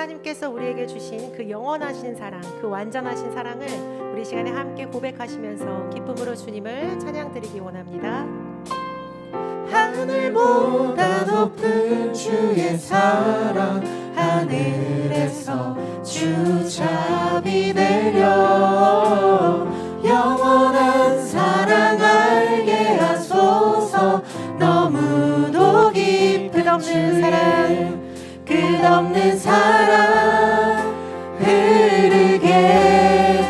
하나님께서 우리에게 주신 그 영원하신 사랑, 그 완전하신 사랑을 우리 시간에 함께 고백하시면서 기쁨으로 주님을 찬양드리기 원합니다. 하늘보다 높은 주의 사랑, 하늘에서 주잡이 내려 영원한 사랑 알게 하소서. 너무도 깊은 끝없는 사랑, 끝없는 사랑 흐르게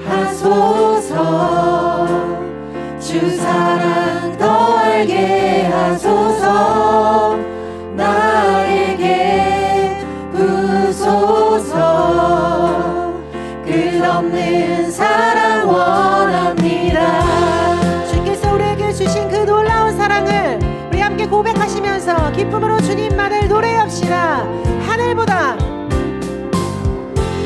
하소서. 주 사랑 더 알게 하소서. 나에게 부소서. 끝없는 사랑 원합니다. 주께서 우리에게 주신 그 놀라운 사랑을 우리 함께 고백하시면서 기쁨으로 주님만을 노래합시다.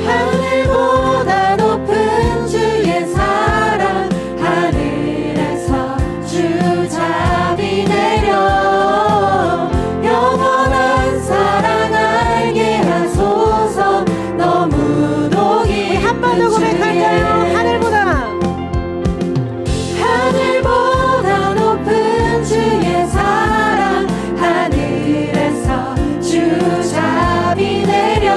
하늘보다 높은 주의 사랑, 하늘에서 주잡이 내려 영원한 사랑 알게 하소서. 너무도 우리 한 번 더 고백할까요? 하늘보다 높은 주의 사랑, 하늘에서 주잡이 내려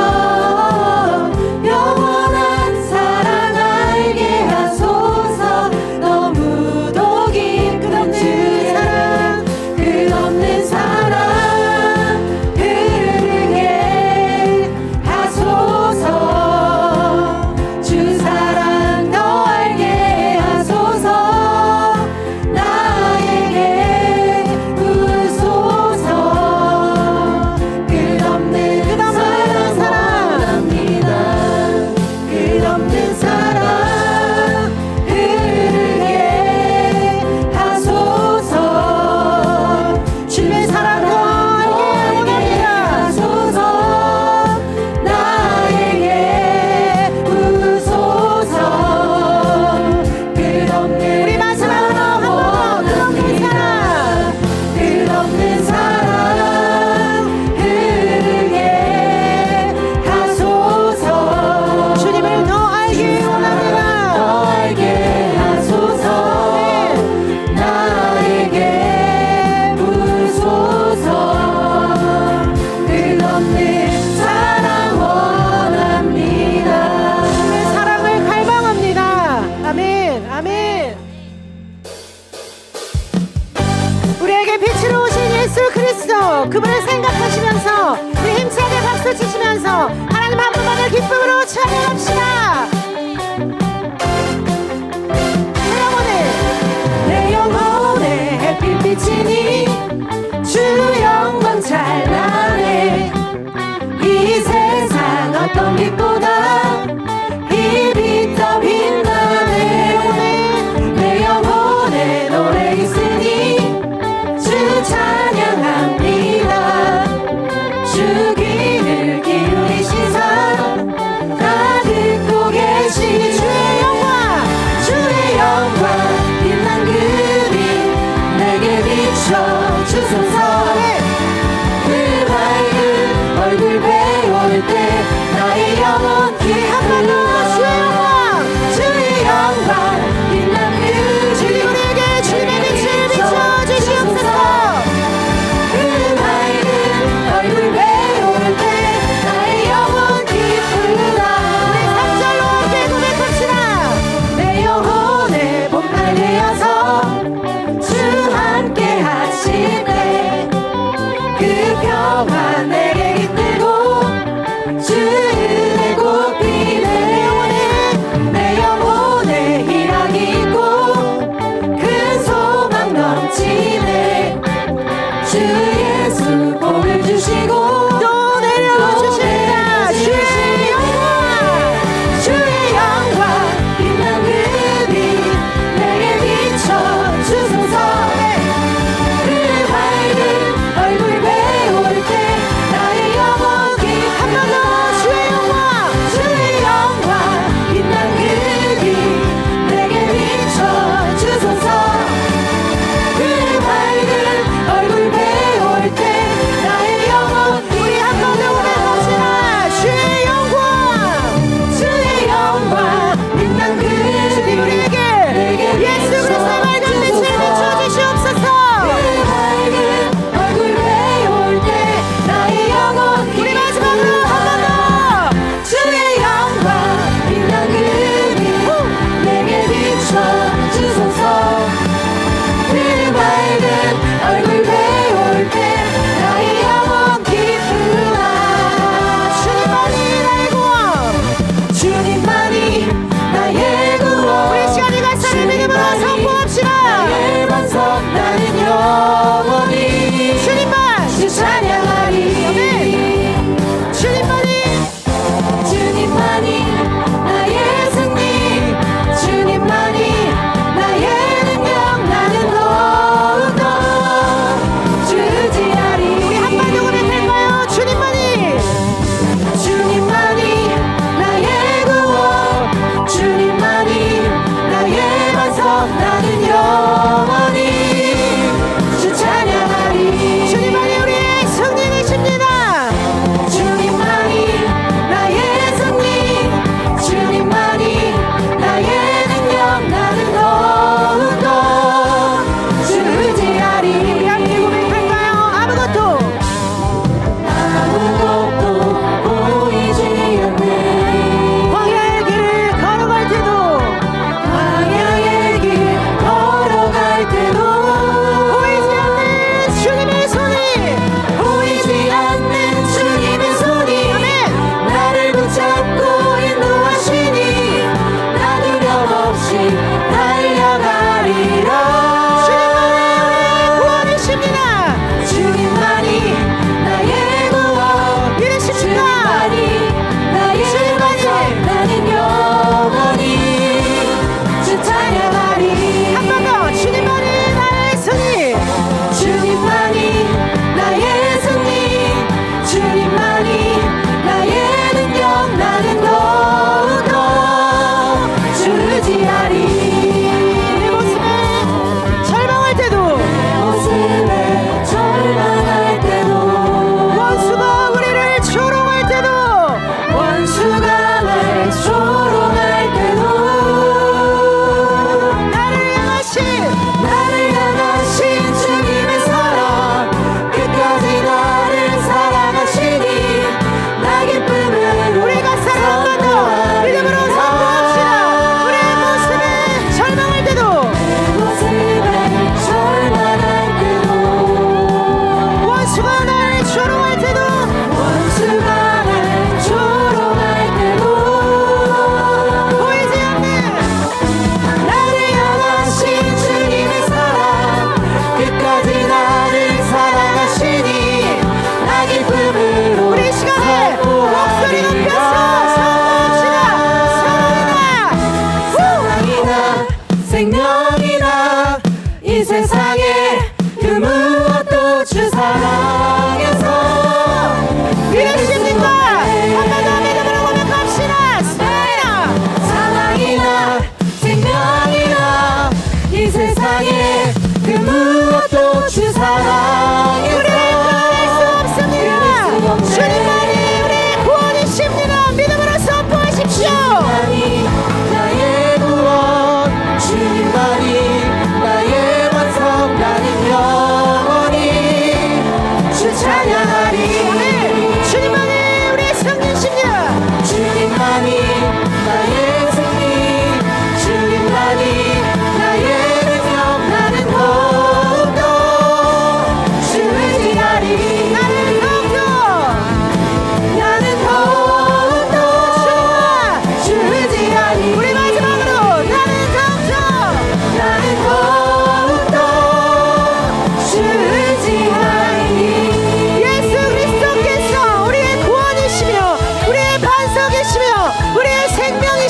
영원한 사랑 알게 하소서. 너무도 깊은 주의 사랑, 끝없는 사랑 흐르게 하소서. 주 사랑 더 알게 하소서. 나에게 부소서. 끝없는 사랑 원합니다. 끝없는 사랑 흐르게 하소서. 주의 사랑 더 알게 하소서. 나에게 부소서. 끝없는 우리 마지막으로 한 번 더 끝없는 사랑 흐르게 하소서. 주님을 더 알기 더 원합니다. 알게 하소서. 나에게 부소서. 끝없는 사랑 원합니다. 주님의 사랑을 갈망합니다. 아멘, 아멘. 우리에게 빛으로 오신 예수 그리스도, 그분을 생각하시면서 우리 힘차게 박수 치시면서 하나님 한 분만을 기쁨으로 찬양합시다. 내 영혼의 햇빛 비치니 주 영광 찬란해. 이 세상 어떤 빛보다 이 빛 더 빛나네. 내 영혼에 노래 있으니 주 찬양합니다. 주 귀를 기울이시소.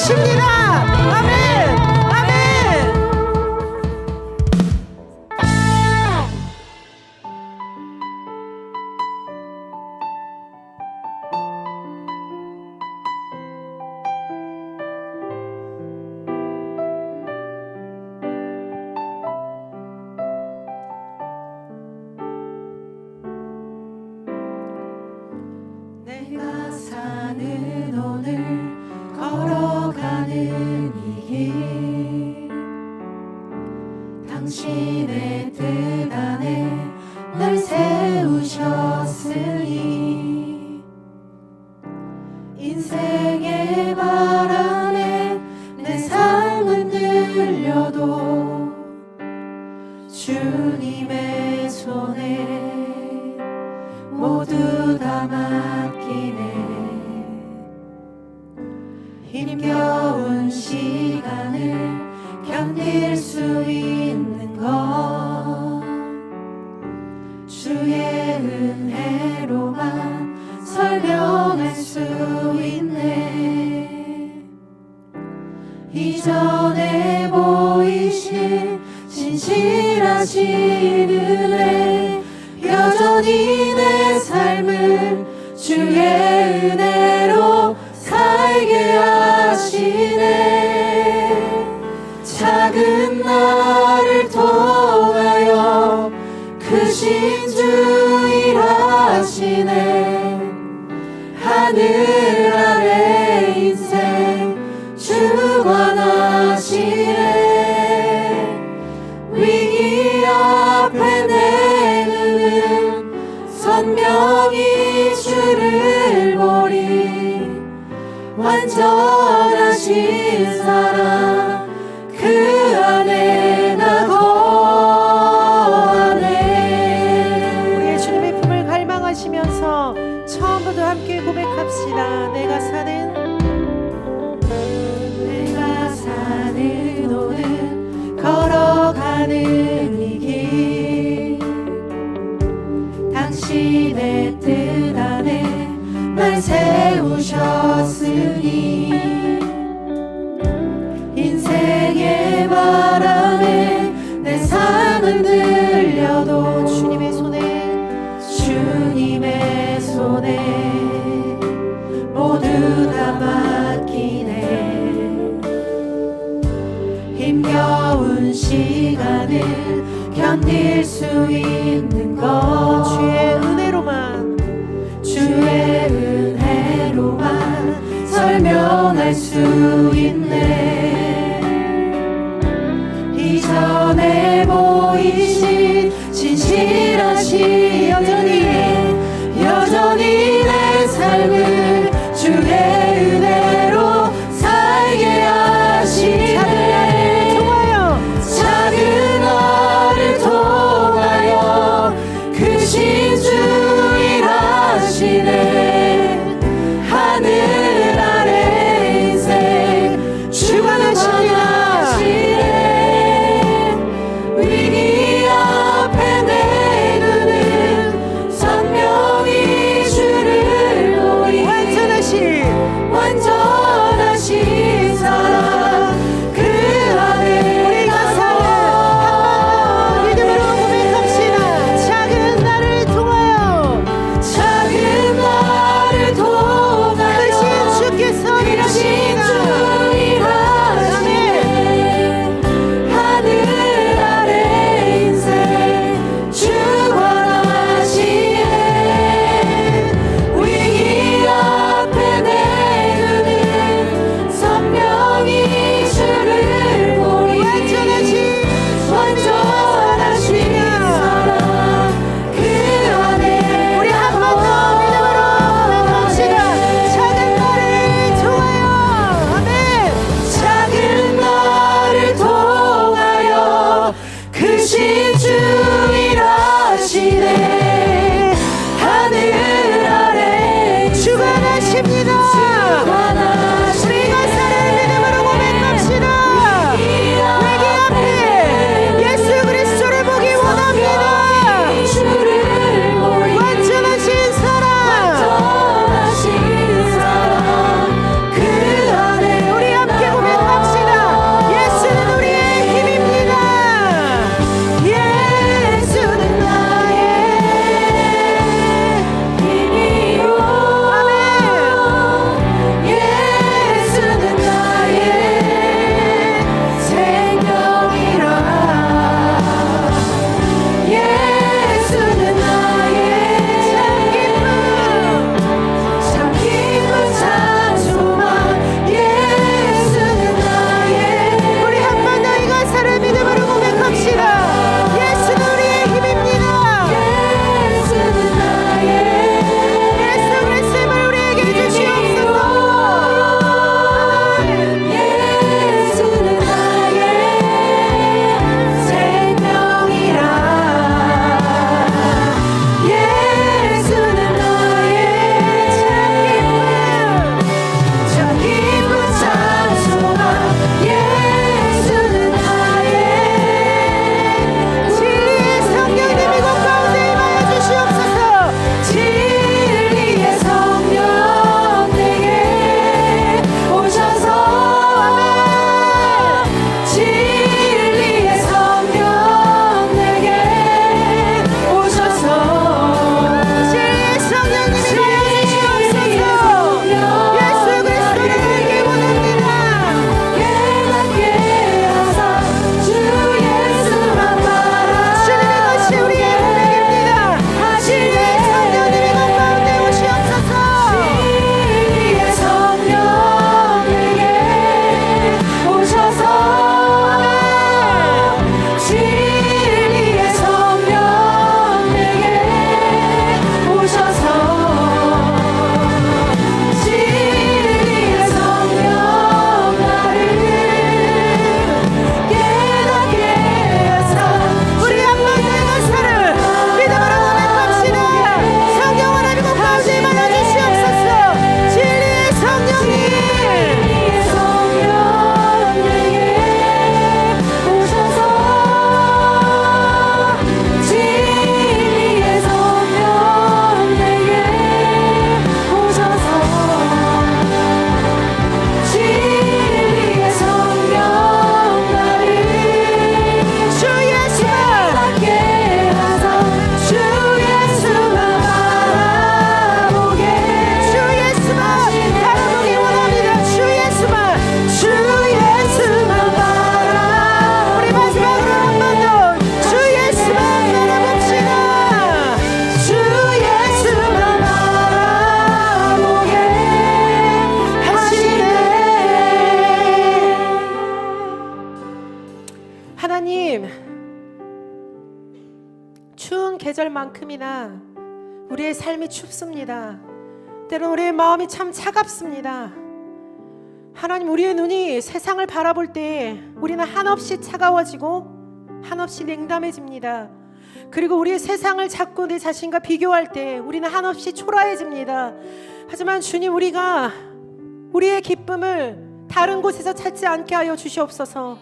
주십니다. 아멘. 아멘. 내가 사는 오늘 걸어가는 이 길 당신의 뜻 안에 날 세우셨으니 인생의 바람에 내 삶은 들려도 주님의 손에 모두 다 맡기네. 힘겨운 시간을 견딜 수 있는 건 주의 은혜로만 설명할 수 있네. 이전에 보이신 신실하신 은혜 여전히 내 삶을 주의 은혜로 살게 하시네. 작은 나를 통하여 크신 주 일하시네. 하늘 아래 인생 주관하시네. 위기 앞에 내 눈은 선명히 주를 보리. 완전하신 사랑 그 안에 나 거하네. 우리의 주님의 품을 갈망하시면서 처음부터 함께 고백합시다. 내가 사는 오늘 걸어가는 이 길 당신의 뜻 안에 날 세우셨으니 인생의 바람에 내 삶은 들려도 주님의 손에 모두 다 맡기네. 힘겨운 시간을 견딜 수 있는 것 주의 은혜로만 설명할 수 있네. 이전에 보이신 신실하신 여전히 내 삶을 주의 은혜로 살게 하시네. 작은 나를 통하여 크신 주 일하시네. 하늘 아래 인생 주관하시네. 위기 앞에 내 눈은 선명히 주를 보리. 완전하신 사랑 그 안에 우리가 사는 한번더 믿음으로 고백합시다. 작은 나를 통하여 크신 주께서 일하십니다. 하늘 아래 인생 주관하시네. 위기 앞에 내 눈은 선명히 주를 보리. 완전하신 사랑 그 안에 우리 한 번 더 믿음으로 고백합시다. 작은 나를 통하여 아멘. 작은 나를 통하여 크신 주 일하시네. 하늘 아래 주관하십니다. 우리가 사는 믿음으로 고백합시다. 위기 앞에 예수 그리스도를 보기 원합니다. 완전하신 사랑 그 안에 우리 함께 계절만큼이나 우리의 삶이 춥습니다. 때론 우리의 마음이 참 차갑습니다. 하나님, 우리의 눈이 세상을 바라볼 때 우리는 한없이 차가워지고 한없이 냉담해집니다. 그리고 우리의 세상을 자꾸 내 자신과 비교할 때 우리는 한없이 초라해집니다. 하지만 주님, 우리가 우리의 기쁨을 다른 곳에서 찾지 않게 하여 주시옵소서.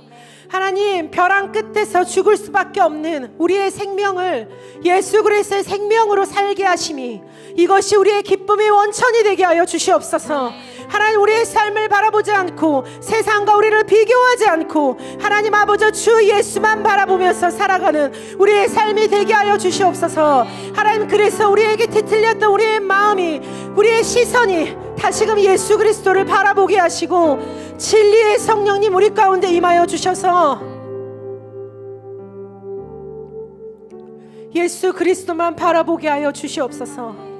하나님, 벼랑 끝에서 죽을 수밖에 없는 우리의 생명을 예수 그리스도의 생명으로 살게 하심이, 이것이 우리의 기쁨의 원천이 되게 하여 주시옵소서. 하나님, 우리의 삶을 바라보지 않고 세상과 우리를 비교하지 않고 하나님 아버지 주 예수만 바라보면서 살아가는 우리의 삶이 되게 하여 주시옵소서. 하나님, 그래서 우리에게 뒤틀렸던 우리의 마음이, 우리의 시선이 다시금 예수 그리스도를 바라보게 하시고 진리의 성령님 우리 가운데 임하여 주셔서 예수 그리스도만 바라보게 하여 주시옵소서.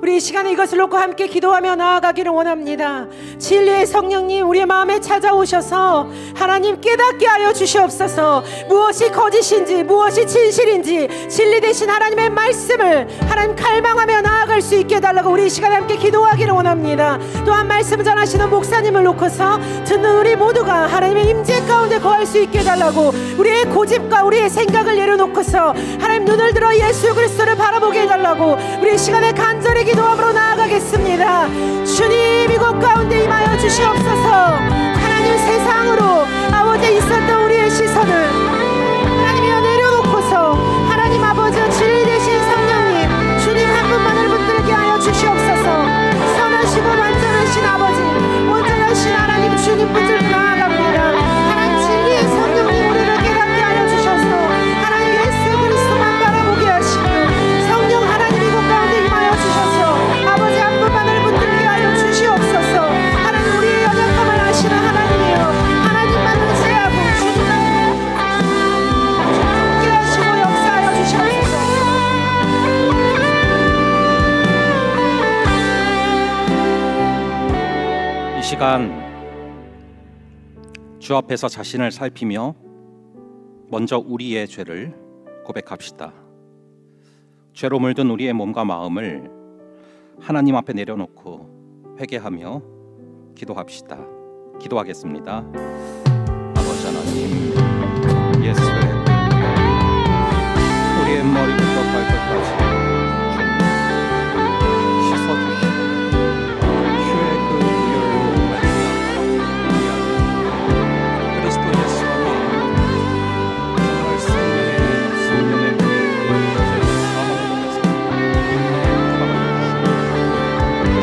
우리 이 시간에 이것을 놓고 함께 기도하며 나아가기를 원합니다. 진리의 성령님 우리의 마음에 찾아오셔서 하나님 깨닫게 하여 주시옵소서. 무엇이 거짓인지 무엇이 진실인지 진리 되신 하나님의 말씀을 하나님 갈망하며 나아갈 수 있게 해달라고 우리 이 시간에 함께 기도하기를 원합니다. 또한 말씀 전하시는 목사님을 놓고서 듣는 우리 모두가 하나님의 임재 가운데 거할 수 있게 해달라고 우리의 고집과 우리의 생각을 내려놓고서 하나님 눈을 들어 예수 그리스도를 바라보게 해달라고 우리 이 시간에 간절히 기도함으로 나아가겠습니다. 주님, 이곳 가운데 임하여 주시옵소서. 하나님, 세상으로 아버지 있었던 우리의 시선을 하나님이여 내려놓고서 하나님 아버지 진리 되신 성령님 주님 한 분만을 붙들게 하여 주시옵소서. 선하시고 완전하신 아버지, 온전하신 하나님 주님 붙들고 나아갑니다. 하나님, 진리의 성령님 우리를 깨닫게 하여 주셔서 하나님 예수 그리스도만 바라보게 하시고 성령 하나님 이곳 가운데 임하여 주셔서 아버지 한 분만을 붙들게 하여 주시옵소서. 하나님, 우리의 연약함을 아시는 하나님이여 하나님만 의지하고 주님을 함께 하시고 역사하여 주시옵소서. 이 시간 주 앞에서 자신을 살피며 먼저 우리의 죄를 고백합시다. 죄로 물든 우리의 몸과 마음을 하나님 앞에 내려놓고 회개하며 기도합시다. 기도하겠습니다. 아버지 하나님, 예수의 우리의 머리부터 발끝까지 씻어주시고 주의 그 보혈로 말미암아 그리스도 예수 안에 정말 성령의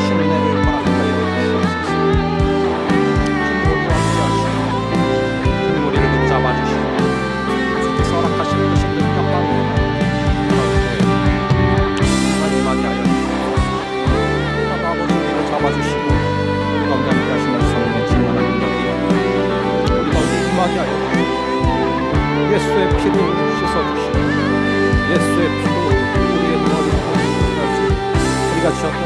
신뢰를 허락하여 주시옵소서. 주님 우리를 붙잡아 주시고 주께서 허락하신 그 힘든 평강 가운데 임하게 하여 주시옵소서. 아버지 우리를 잡아주시고 우리 가운데 함께 하시는 성령의 충만한 능력이 우리 가운데 임하게 하여 주시옵소서. 예수의 피로 씻어주시고 예수의 피로 우리의 머리부터 발끝까지 우리가 지었던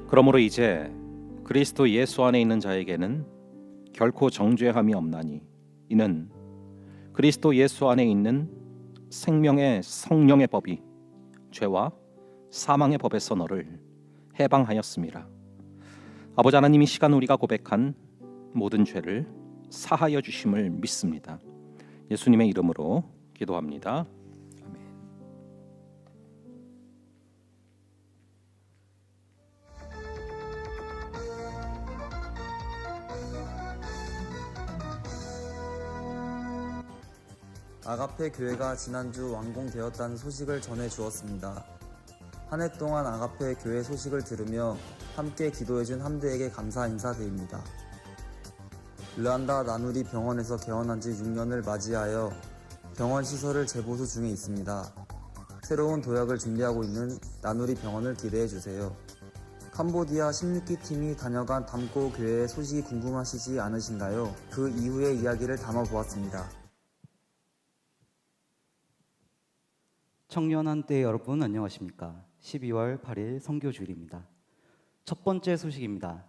그러므로 이제 그리스도 예수 안에 있는 자에게는 결코 정죄함이 없나니 이는 그리스도 예수 안에 있는 생명의 성령의 법이 죄와 사망의 법에서 너를 해방하였습니다. 아버지 하나님, 이 시간 우리가 고백한 모든 죄를 사하여 주심을 믿습니다. 예수님의 이름으로 기도합니다. 아멘. 아가페 교회가 지난주 완공되었다는 소식을 전해 주었습니다. 한 해 동안 아가페 교회 소식을 들으며 함께 기도해준 함대에게 감사 인사드립니다. 르안다 나누리 병원에서 개원한 지 6년을 맞이하여 병원 시설을 재보수 중에 있습니다. 새로운 도약을 준비하고 있는 나누리 병원을 기대해주세요. 캄보디아 16기 팀이 다녀간 담고 교회의 소식이 궁금하시지 않으신가요? 그 이후의 이야기를 담아보았습니다. 청년한때 여러분 안녕하십니까? 12월 8일 선교주일입니다. 첫 번째 소식입니다.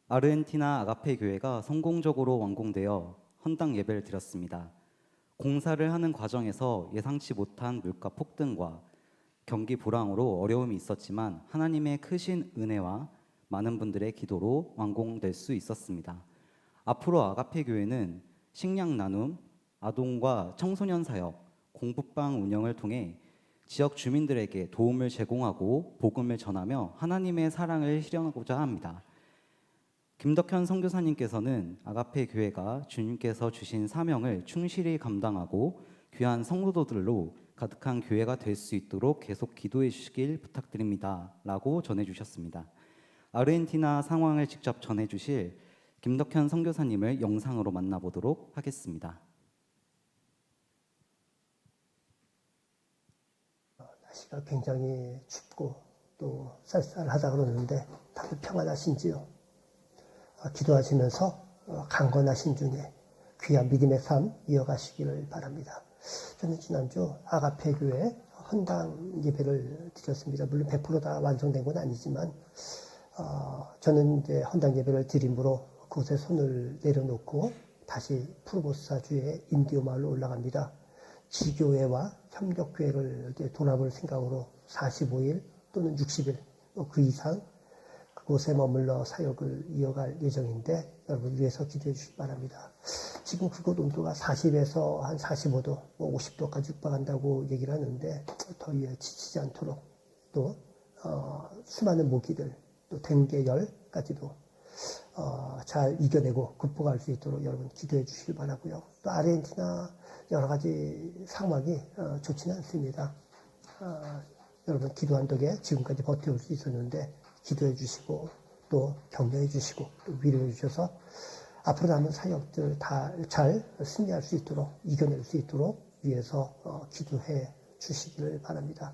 아르헨티나 아가페 교회가 성공적으로 완공되어 헌당 예배를 드렸습니다. 공사를 하는 과정에서 예상치 못한 물가 폭등과 경기 불황으로 어려움이 있었지만 하나님의 크신 은혜와 많은 분들의 기도로 완공될 수 있었습니다. 앞으로 아가페 교회는 식량 나눔, 아동과 청소년 사역, 공부방 운영을 통해 지역 주민들에게 도움을 제공하고 복음을 전하며 하나님의 사랑을 실현하고자 합니다. 김덕현 선교사님께서는 아가페 교회가 주님께서 주신 사명을 충실히 감당하고 귀한 성도들로 가득한 교회가 될 수 있도록 계속 기도해 주시길 부탁드립니다. 라고 전해주셨습니다. 아르헨티나 상황을 직접 전해주실 김덕현 선교사님을 영상으로 만나보도록 하겠습니다. 날씨가 굉장히 춥고 또 쌀쌀하다 그러는데 다들 평안하신지요? 기도하시면서 강건하신 중에 귀한 믿음의 삶 이어가시기를 바랍니다. 저는 지난주 아가페 교회 헌당 예배를 드렸습니다. 물론 100% 다 완성된 건 아니지만 저는 이제 헌당 예배를 드림으로 그곳에 손을 내려놓고 다시 푸르보사주의 인디오 마을로 올라갑니다. 지교회와 협력교회를 돌아볼 생각으로 45일 또는 60일 그 이상 그곳에 머물러 사역을 이어갈 예정인데 여러분 위해서 기도해 주시기 바랍니다. 지금 그곳 온도가 40에서 한 45도, 50도까지 육박한다고 얘기를 하는데 더위에 지치지 않도록 또 수많은 모기들, 또 댕게열까지도 잘 이겨내고 극복할 수 있도록 여러분 기도해 주시기 바라고요. 또 아르헨티나 여러 가지 상황이 좋지는 않습니다. 여러분 기도한 덕에 지금까지 버텨올 수 있었는데 기도해 주시고 또 격려해 주시고 또 위로해 주셔서 앞으로 남은 사역들 다 잘 승리할 수 있도록 이겨낼 수 있도록 위해서 기도해 주시기를 바랍니다.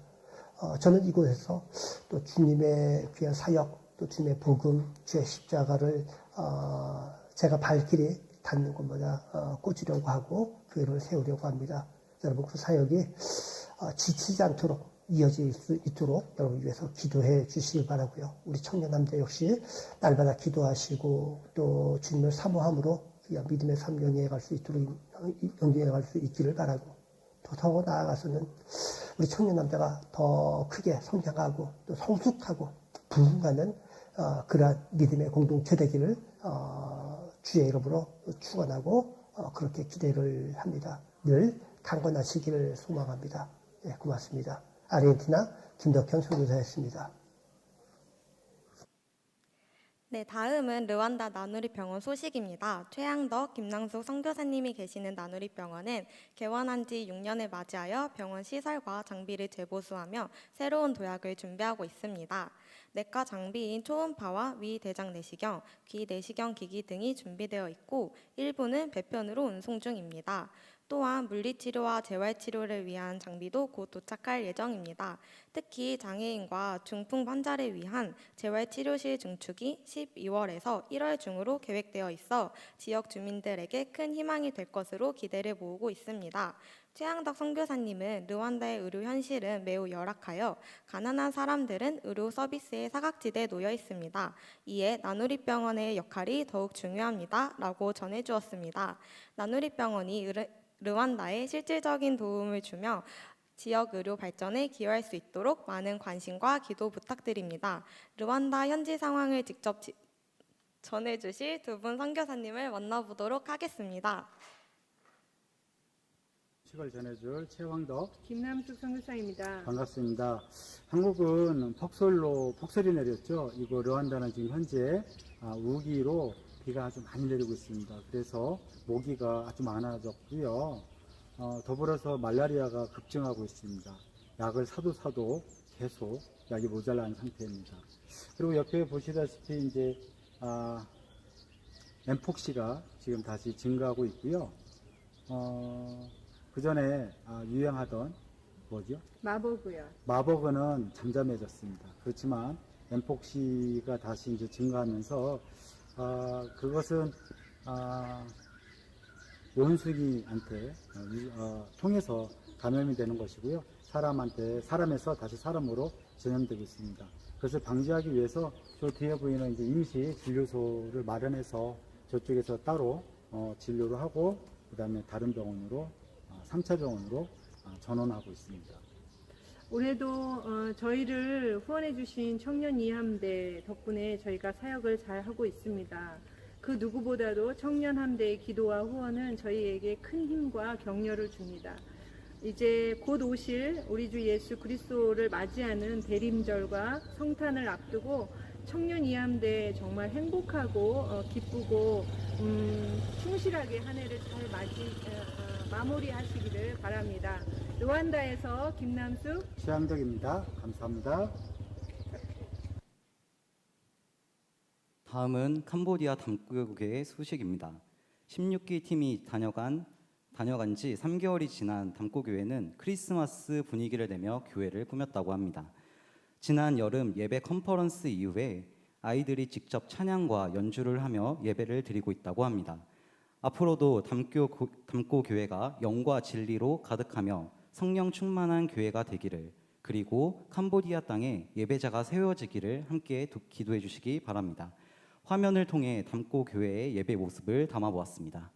저는 이곳에서 또 주님의 귀한 사역 또 주님의 복음 주의 십자가를 제가 발길이 닿는 곳마다 꽂으려고 하고 교회를 세우려고 합니다. 여러분 그 사역이 지치지 않도록 이어질 수 있도록 여러분 위해서 기도해 주시기 바라고요. 우리 청년 남자 역시 날마다 기도하시고 또 주님을 사모함으로 믿음의 삶 영위해 갈 수 있도록 영위해 갈 수 있기를 바라고 또 더 나아가서는 우리 청년 남자가 더 크게 성장하고 또 성숙하고 부흥하는 그러한 믿음의 공동체 되기를 주의 이름으로 축원하고 그렇게 기대를 합니다. 늘 강건하시기를 소망합니다. 네, 고맙습니다. 아르헨티나 김덕현 선교사였습니다. 네, 다음은 르완다 나누리병원 소식입니다. 최양덕, 김낭숙 선교사님이 계시는 나누리병원은 개원한 지 6년을 맞이하여 병원 시설과 장비를 재보수하며 새로운 도약을 준비하고 있습니다. 내과 장비인 초음파와 위대장 내시경, 귀 내시경 기기 등이 준비되어 있고 일부는 배편으로 운송 중입니다. 또한 물리치료와 재활치료를 위한 장비도 곧 도착할 예정입니다. 특히 장애인과 중풍 환자를 위한 재활치료실 증축이 12월에서 1월 중으로 계획되어 있어 지역 주민들에게 큰 희망이 될 것으로 기대를 모으고 있습니다. 최양덕 선교사님은 르완다의 의료 현실은 매우 열악하여 가난한 사람들은 의료 서비스의 사각지대에 놓여 있습니다. 이에 나누리병원의 역할이 더욱 중요합니다. 라고 전해주었습니다. 나누리병원이 르완다에 실질적인 도움을 주며 지역 의료 발전에 기여할 수 있도록 많은 관심과 기도 부탁드립니다. 르완다 현지 상황을 직접 전해주실 두 분 선교사님을 만나보도록 하겠습니다. 소식을 전해줄 최황덕, 김남숙 선교사입니다. 반갑습니다. 한국은 폭설이 내렸죠. 이거 르완다는 지금 현재 우기로 비가 아주 많이 내리고 있습니다. 그래서 모기가 아주 많아졌고요. 더불어서 말라리아가 급증하고 있습니다. 약을 사도 계속 약이 모자란 상태입니다. 그리고 옆에 보시다시피 이제 엠폭시가 지금 다시 증가하고 있고요. 그 전에 유행하던 뭐죠? 마버그는 잠잠해졌습니다. 그렇지만 엠폭시가 다시 이제 증가하면서 그것은 원숭이한테 통해서 감염이 되는 것이고요. 사람에서 다시 사람으로 전염되고 있습니다. 그것을 방지하기 위해서 저 뒤에 보이는 이제 임시 진료소를 마련해서 저쪽에서 따로 진료를 하고 그다음에 다른 병원으로 3차 병원으로 전원하고 있습니다. 올해도 저희를 후원해 주신 청년 이함대 덕분에 저희가 사역을 잘 하고 있습니다. 그 누구보다도 청년 함대의 기도와 후원은 저희에게 큰 힘과 격려를 줍니다. 이제 곧 오실 우리 주 예수 그리스도를 맞이하는 대림절과 성탄을 앞두고 청년 이함대 정말 행복하고 기쁘고 충실하게 한 해를 잘 마무리하시기를 바랍니다. 르완다에서 김남숙, 최양덕입니다. 감사합니다. 다음은 캄보디아 담구교회의 소식입니다. 16기 팀이 다녀간 지 3개월이 지난 담구교회는 크리스마스 분위기를 내며 교회를 꾸몄다고 합니다. 지난 여름 예배 컨퍼런스 이후에 아이들이 직접 찬양과 연주를 하며 예배를 드리고 있다고 합니다. 앞으로도 담고교회가 영과 진리로 가득하며 성령 충만한 교회가 되기를, 그리고 캄보디아 땅에 예배자가 세워지기를 함께 기도해 주시기 바랍니다. 화면을 통해 담고교회의 예배 모습을 담아보았습니다.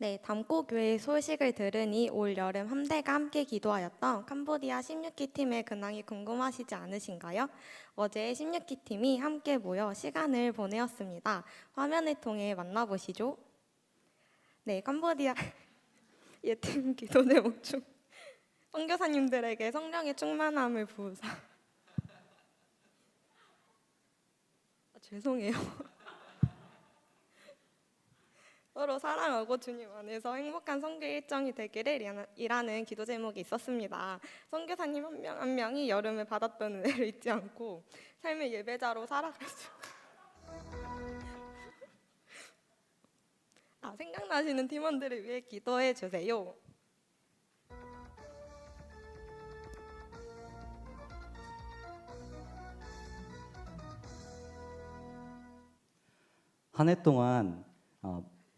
네, 담고교회의 소식을 들으니 올 여름 함대가 함께 기도하였던 캄보디아 16기 팀의 근황이 궁금하시지 않으신가요? 어제 16기 팀이 함께 모여 시간을 보내었습니다. 화면을 통해 만나보시죠. 네, 캄보디아 예팀 기도 제목 중 선교사님들에게 성령의 충만함을 부으사. 죄송해요. 서로 사랑하고 주님 안에서 행복한 선교 일정이 되기를 이라는 기도 제목이 있었습니다. 선교사님 한 명 한 명이 여름에 받았던 은혜를 잊지 않고 삶의 예배자로 살아갈 수 생각나시는 팀원들을 위해 기도해 주세요. 한 해 동안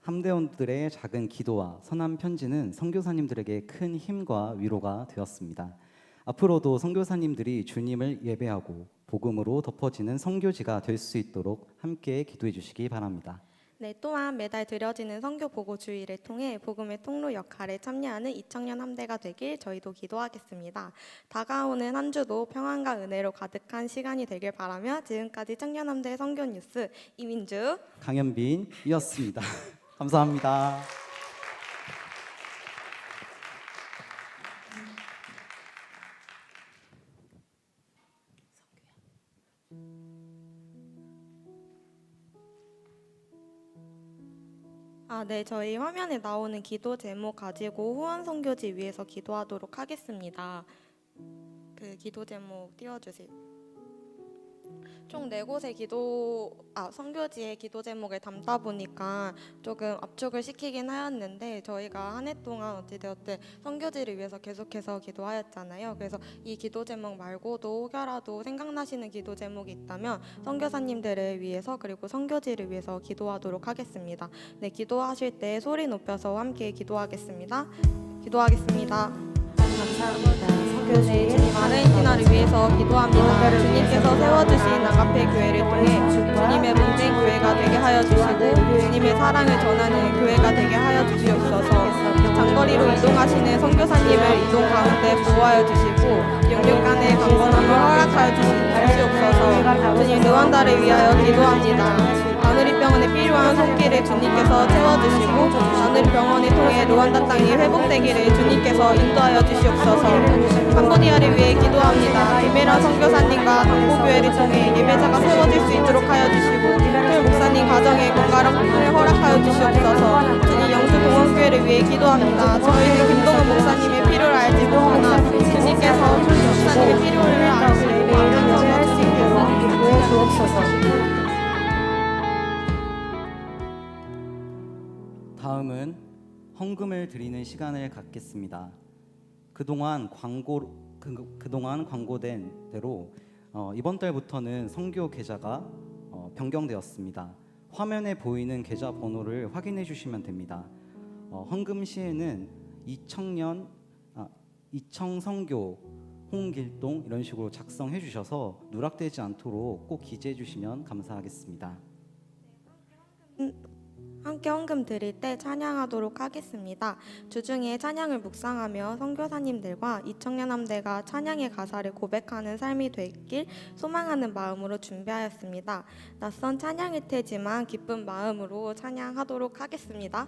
함대원들의 작은 기도와 선한 편지는 선교사님들에게 큰 힘과 위로가 되었습니다. 앞으로도 선교사님들이 주님을 예배하고 복음으로 덮어지는 선교지가 될 수 있도록 함께 기도해 주시기 바랍니다. 네, 또한 매달 드려지는 선교 보고 주의를 통해 복음의 통로 역할에 참여하는 2청년 함대가 되길 저희도 기도하겠습니다. 다가오는 한 주도 평안과 은혜로 가득한 시간이 되길 바라며 지금까지 청년 함대 선교 뉴스 이민주, 강현빈이었습니다. 감사합니다. 네, 저희 화면에 나오는 기도 제목 가지고 후원 선교지 위해서 기도하도록 하겠습니다. 그 기도 제목 띄워주세요. 총 4곳의 선교지의 기도 제목을 담다 보니까 조금 압축을 시키긴 하였는데 저희가 한 해 동안 어찌되었든 선교지를 위해서 계속해서 기도하였잖아요. 그래서 이 기도 제목 말고도 혹여라도 생각나시는 기도 제목이 있다면 선교사님들을 위해서 그리고 선교지를 위해서 기도하도록 하겠습니다. 네, 기도하실 때 소리 높여서 함께 기도하겠습니다. 기도하겠습니다. 감사합니다. 선교지 아르헨티나를 위해서 기도합니다. 주님께서 세워주신 아가페 교회를 통해 주님의 문쟁 교회가 되게 하여 주시고 주님의 사랑을 전하는 교회가 되게 하여 주시옵소서. 장거리로 이동하시는 선교사님을 이동 가운데 보호하여 주시고 영육간의 강건함을 허락하여 주시옵소서. 주님 르완다를 위하여 기도합니다. 나누리병원에 필요한 손길을 주님께서 채워주시고 나누리병원을 통해 루안다 땅이 회복되기를 주님께서 인도하여 주시옵소서. 캄보디아를 위해 기도합니다. 김혜란 선교사님과 당포교회를 통해 예배자가 세워질 수 있도록 하여 주시고 tul 목사님 가정에 건강을 허락하여 주시옵소서. 주님 영주 동원교회를 위해 기도합니다. 저희는 김동훈 목사님의 필요를 알지 못하나 주님께서 tul 목사님의 필요를 아시고 하여 주시옵소서. 기도해 주옵소서. 다음은 헌금을 드리는 시간을 갖겠습니다. 그동안 광고된 대로 이번 달부터는 선교 계좌가 변경되었습니다. 화면에 보이는 계좌 번호를 확인해 주시면 됩니다. 헌금 시에는 이청선교 홍길동 이런 식으로 작성해 주셔서 누락되지 않도록 꼭 기재해 주시면 감사하겠습니다. 함께 헌금 드릴 때 찬양하도록 하겠습니다. 주중에 찬양을 묵상하며 선교사님들과 이청년함대가 찬양의 가사를 고백하는 삶이 되길 소망하는 마음으로 준비하였습니다. 낯선 찬양일 테지만 기쁜 마음으로 찬양하도록 하겠습니다.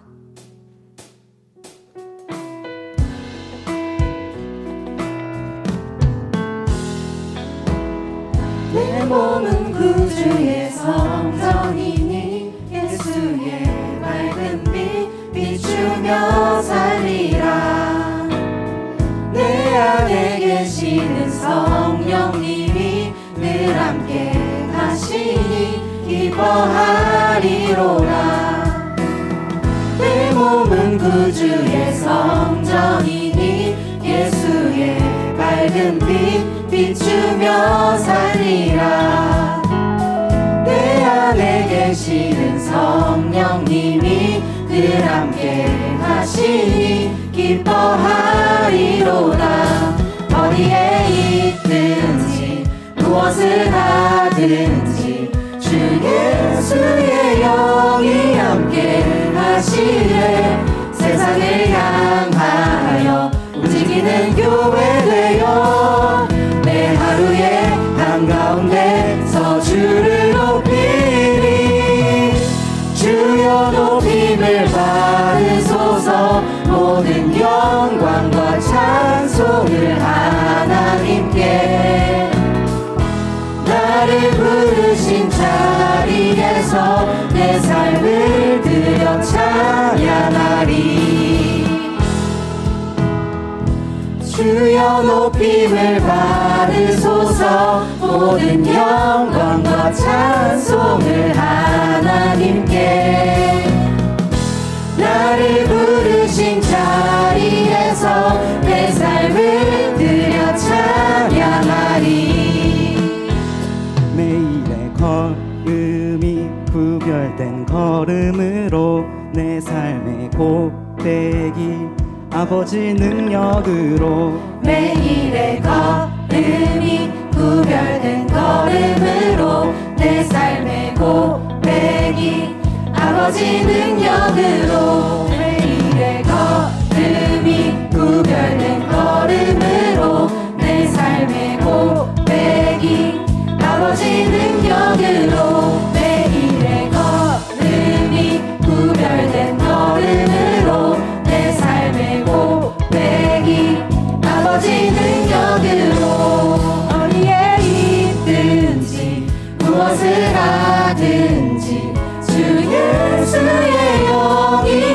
내 몸은 구주의 성전이니 예수의 맑은 빛 비추며 살리라. 내 안에 계시는 성령님이 늘 함께 하시니 기뻐하리로라. 내 몸은 구주의 성전이니 예수의 맑은 빛 비추며 살리라. 내 안에 계시는 성령님이 늘 함께 하시니 기뻐하리로다. 어디에 있든지 무엇을 하든지 주 예수의 영이 함께 하시네. 세상을 향하여 움직이는 교회 되어 내 하루의 한가운데서 주를 높이리. 주여 높임을 받으소서. 모든 영광과 찬송을 하나님께. 나를 부르신 자리에서 내 삶을 드려 찬양하리. 주여 높임을 받으소서. 모든 영광과 찬송을 하나님께. 나를 부르신 자리에서 내 삶을 드려 찬양하리. 매일의 걸음이 구별된 걸음으로 내 삶의 고백이 아버지 능력으로. 매일의 걸음이 구별된 걸음으로 내 삶의 고백이 아버지 능력으로. 매일의 걸음이 구별된 걸음으로 내 삶의 고백이 아버지 능력으로. 매일의 걸음이 구별된 걸음으로 내 삶의 고백이 아버지 능력으로. 어디에 있든지 무엇을 하든지 주 예수의 영이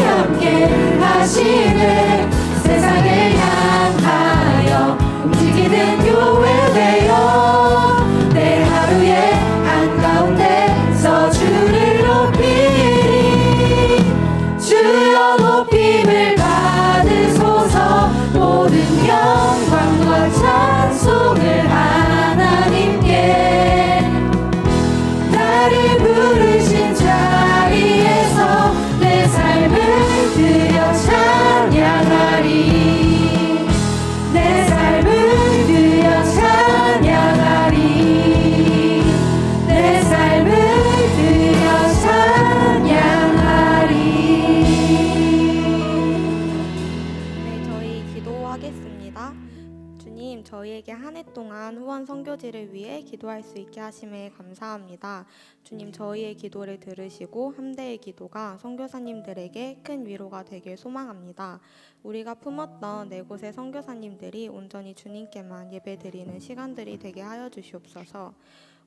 해 동안 후원 선교지를 위해 기도할 수 있게 하심에 감사합니다. 주님, 저희의 기도를 들으시고 함대의 기도가 선교사님들에게 큰 위로가 되길 소망합니다. 우리가 품었던 네 곳의 선교사님들이 온전히 주님께만 예배드리는 시간들이 되게 하여 주시옵소서.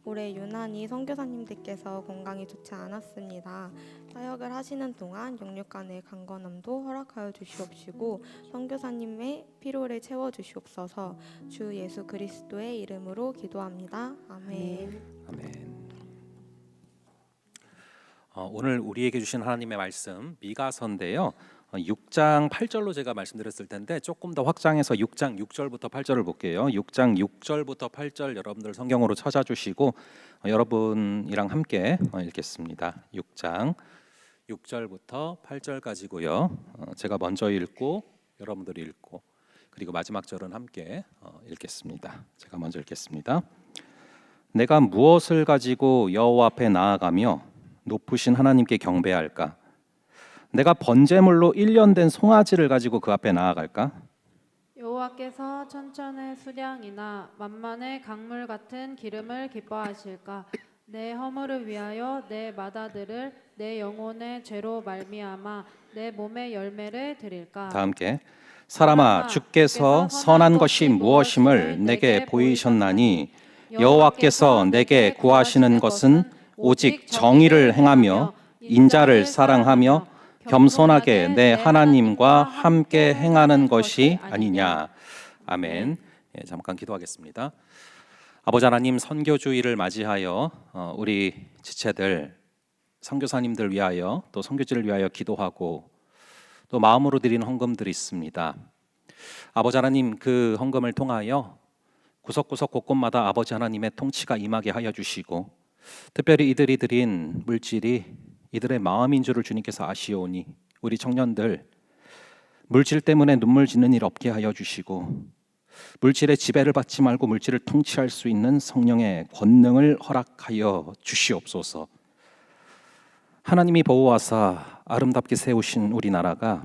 올해 유난히 선교사님들께서 건강이 좋지 않았습니다. 사역을 하시는 동안 영육간의 강건함도 허락하여 주시옵시고 선교사님의 필요를 채워 주시옵소서. 주 예수 그리스도의 이름으로 기도합니다. 아멘. 아멘. 오늘 우리에게 주신 하나님의 말씀 미가서인데요. 6장 8절로 제가 말씀드렸을 텐데 조금 더 확장해서 6장 6절부터 8절을 볼게요. 6장 6절부터 8절 여러분들 성경으로 찾아주시고 여러분이랑 함께 읽겠습니다. 6장 6절부터 8절까지고요. 제가 먼저 읽고 여러분들이 읽고 그리고 마지막 절은 함께 읽겠습니다. 제가 먼저 읽겠습니다. 내가 무엇을 가지고 여호와 앞에 나아가며 높으신 하나님께 경배할까? 내가 번제물로 1년 된 송아지를 가지고 그 앞에 나아갈까? 여호와께서 천천의 수량이나 만만의 강물 같은 기름을 기뻐하실까? 내 허물을 위하여 내 맏아들을 내 영혼의 죄로 말미암아 내 몸의 열매를 드릴까? 다 함께 사람아 주께서 선한 것이 무엇임을 내게 보이셨나니 여호와께서 내게 구하시는 것은 오직 정의를 행하며 인자를 사랑하며 겸손하게 내 하나님과 함께 행하는 것이 아니냐. 아멘. 잠깐 기도하겠습니다. 아버지 하나님, 선교주의를 맞이하여 우리 지체들, 선교사님들 위하여 또 선교지를 위하여 기도하고 또 마음으로 드리는 헌금들이 있습니다. 아버지 하나님, 그 헌금을 통하여 구석구석 곳곳마다 아버지 하나님의 통치가 임하게 하여 주시고 특별히 이들이 드린 물질이 이들의 마음인 줄을 주님께서 아시오니 우리 청년들 물질 때문에 눈물 짓는 일 없게 하여 주시고 물질의 지배를 받지 말고 물질을 통치할 수 있는 성령의 권능을 허락하여 주시옵소서. 하나님이 보호하사 아름답게 세우신 우리나라가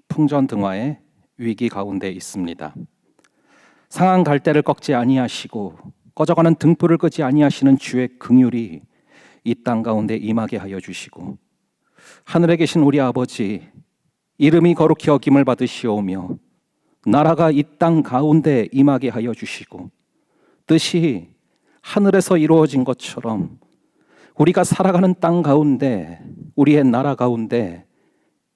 풍전등화의 위기 가운데 있습니다. 상한 갈대를 꺾지 아니하시고 꺼져가는 등불을 끄지 아니하시는 주의 긍휼이 이 땅 가운데 임하게 하여 주시고 하늘에 계신 우리 아버지 이름이 거룩히 여김을 받으시오며 나라가 이 땅 가운데 임하게 하여 주시고 뜻이 하늘에서 이루어진 것처럼 우리가 살아가는 땅 가운데 우리의 나라 가운데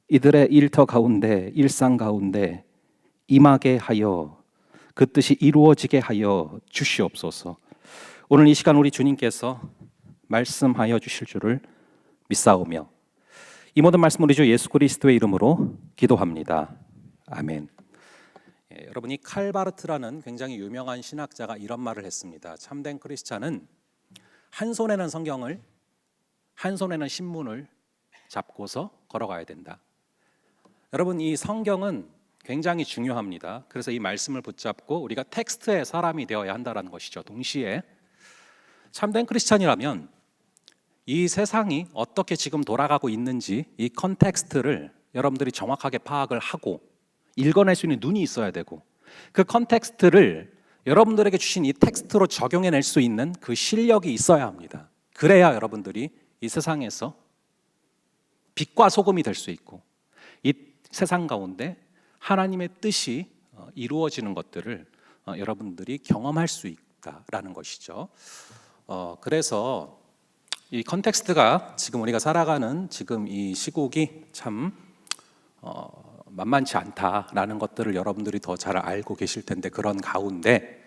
이들의 일터 가운데 일상 가운데 임하게 하여 그 뜻이 이루어지게 하여 주시옵소서. 오늘 이 시간 우리 주님께서 말씀하여 주실 줄을 믿사오며 이 모든 말씀 우리 주 예수 그리스도의 이름으로 기도합니다. 아멘. 여러분이 칼바르트라는 굉장히 유명한 신학자가 이런 말을 했습니다. 참된 크리스찬은 한 손에는 성경을 한 손에는 신문을 잡고서 걸어가야 된다. 여러분, 이 성경은 굉장히 중요합니다. 그래서 이 말씀을 붙잡고 우리가 텍스트의 사람이 되어야 한다는 것이죠. 동시에 참된 크리스찬이라면 이 세상이 어떻게 지금 돌아가고 있는지 이 컨텍스트를 여러분들이 정확하게 파악을 하고 읽어낼 수 있는 눈이 있어야 되고 그 컨텍스트를 여러분들에게 주신 이 텍스트로 적용해낼 수 있는 그 실력이 있어야 합니다. 그래야 여러분들이 이 세상에서 빛과 소금이 될 수 있고 이 세상 가운데 하나님의 뜻이 이루어지는 것들을 여러분들이 경험할 수 있다라는 것이죠. 그래서 이 컨텍스트가 지금 우리가 살아가는 지금 이 시국이 참 만만치 않다라는 것들을 여러분들이 더 잘 알고 계실 텐데 그런 가운데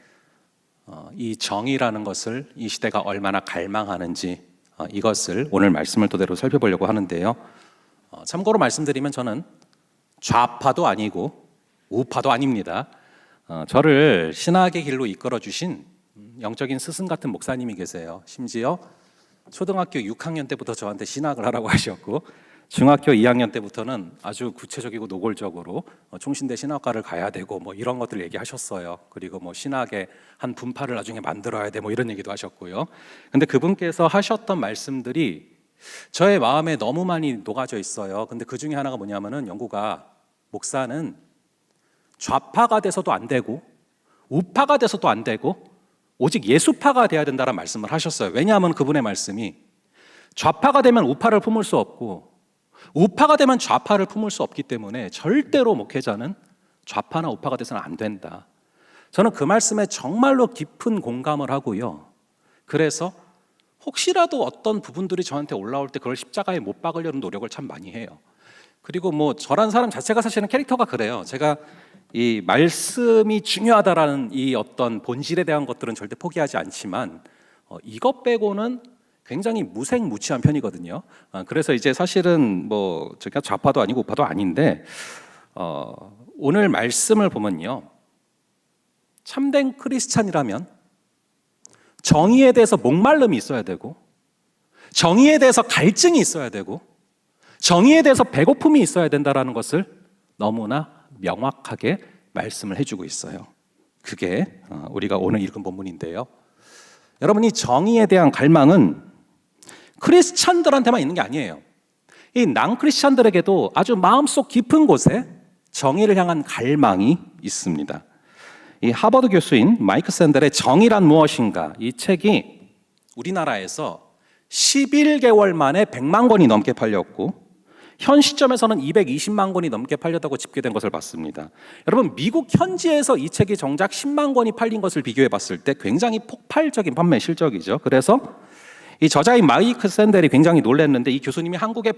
이 정의라는 것을 이 시대가 얼마나 갈망하는지 이것을 오늘 말씀을 토대로 살펴보려고 하는데요. 참고로 말씀드리면 저는 좌파도 아니고 우파도 아닙니다. 저를 신학의 길로 이끌어 주신 영적인 스승 같은 목사님이 계세요. 심지어 초등학교 6학년 때부터 저한테 신학을 하라고 하셨고 중학교 2학년 때부터는 아주 구체적이고 노골적으로 총신대 신학과를 가야 되고 뭐 이런 것들 얘기하셨어요. 그리고 뭐 신학의 한 분파를 나중에 만들어야 돼 뭐 이런 얘기도 하셨고요. 근데 그분께서 하셨던 말씀들이 저의 마음에 너무 많이 녹아져 있어요. 근데 그 중에 하나가 뭐냐면은 영구가 목사는 좌파가 돼서도 안 되고 우파가 돼서도 안 되고 오직 예수파가 돼야 된다는 말씀을 하셨어요. 왜냐하면 그분의 말씀이 좌파가 되면 우파를 품을 수 없고 우파가 되면 좌파를 품을 수 없기 때문에 절대로 목회자는 좌파나 우파가 돼서는 안 된다. 저는 그 말씀에 정말로 깊은 공감을 하고요. 그래서 혹시라도 어떤 부분들이 저한테 올라올 때 그걸 십자가에 못 박으려는 노력을 참 많이 해요. 그리고 뭐 저란 사람 자체가 사실은 캐릭터가 그래요. 제가 이 말씀이 중요하다라는 이 어떤 본질에 대한 것들은 절대 포기하지 않지만 이것 빼고는 굉장히 무색무취한 편이거든요. 그래서 이제 사실은 뭐 제가 좌파도 아니고 우파도 아닌데 오늘 말씀을 보면요, 참된 크리스찬이라면 정의에 대해서 목마름이 있어야 되고, 정의에 대해서 갈증이 있어야 되고, 정의에 대해서 배고픔이 있어야 된다라는 것을 너무나 명확하게 말씀을 해주고 있어요. 그게 우리가 오늘 읽은 본문인데요. 여러분, 이 정의에 대한 갈망은 크리스찬들한테만 있는 게 아니에요. 이 난-크리스찬들에게도 아주 마음속 깊은 곳에 정의를 향한 갈망이 있습니다. 이 하버드 교수인 마이크 샌델의 정의란 무엇인가, 이 책이 우리나라에서 11개월 만에 100만 권이 넘게 팔렸고 현 시점에서는 220만 권이 넘게 팔렸다고 집계된 것을 봤습니다. 여러분, 미국 현지에서 이 책이 정작 10만 권이 팔린 것을 비교해 봤을 때 굉장히 폭발적인 판매 실적이죠. 그래서 이 저자인 마이크 샌델이 굉장히 놀랐는데, 이 교수님이 한국에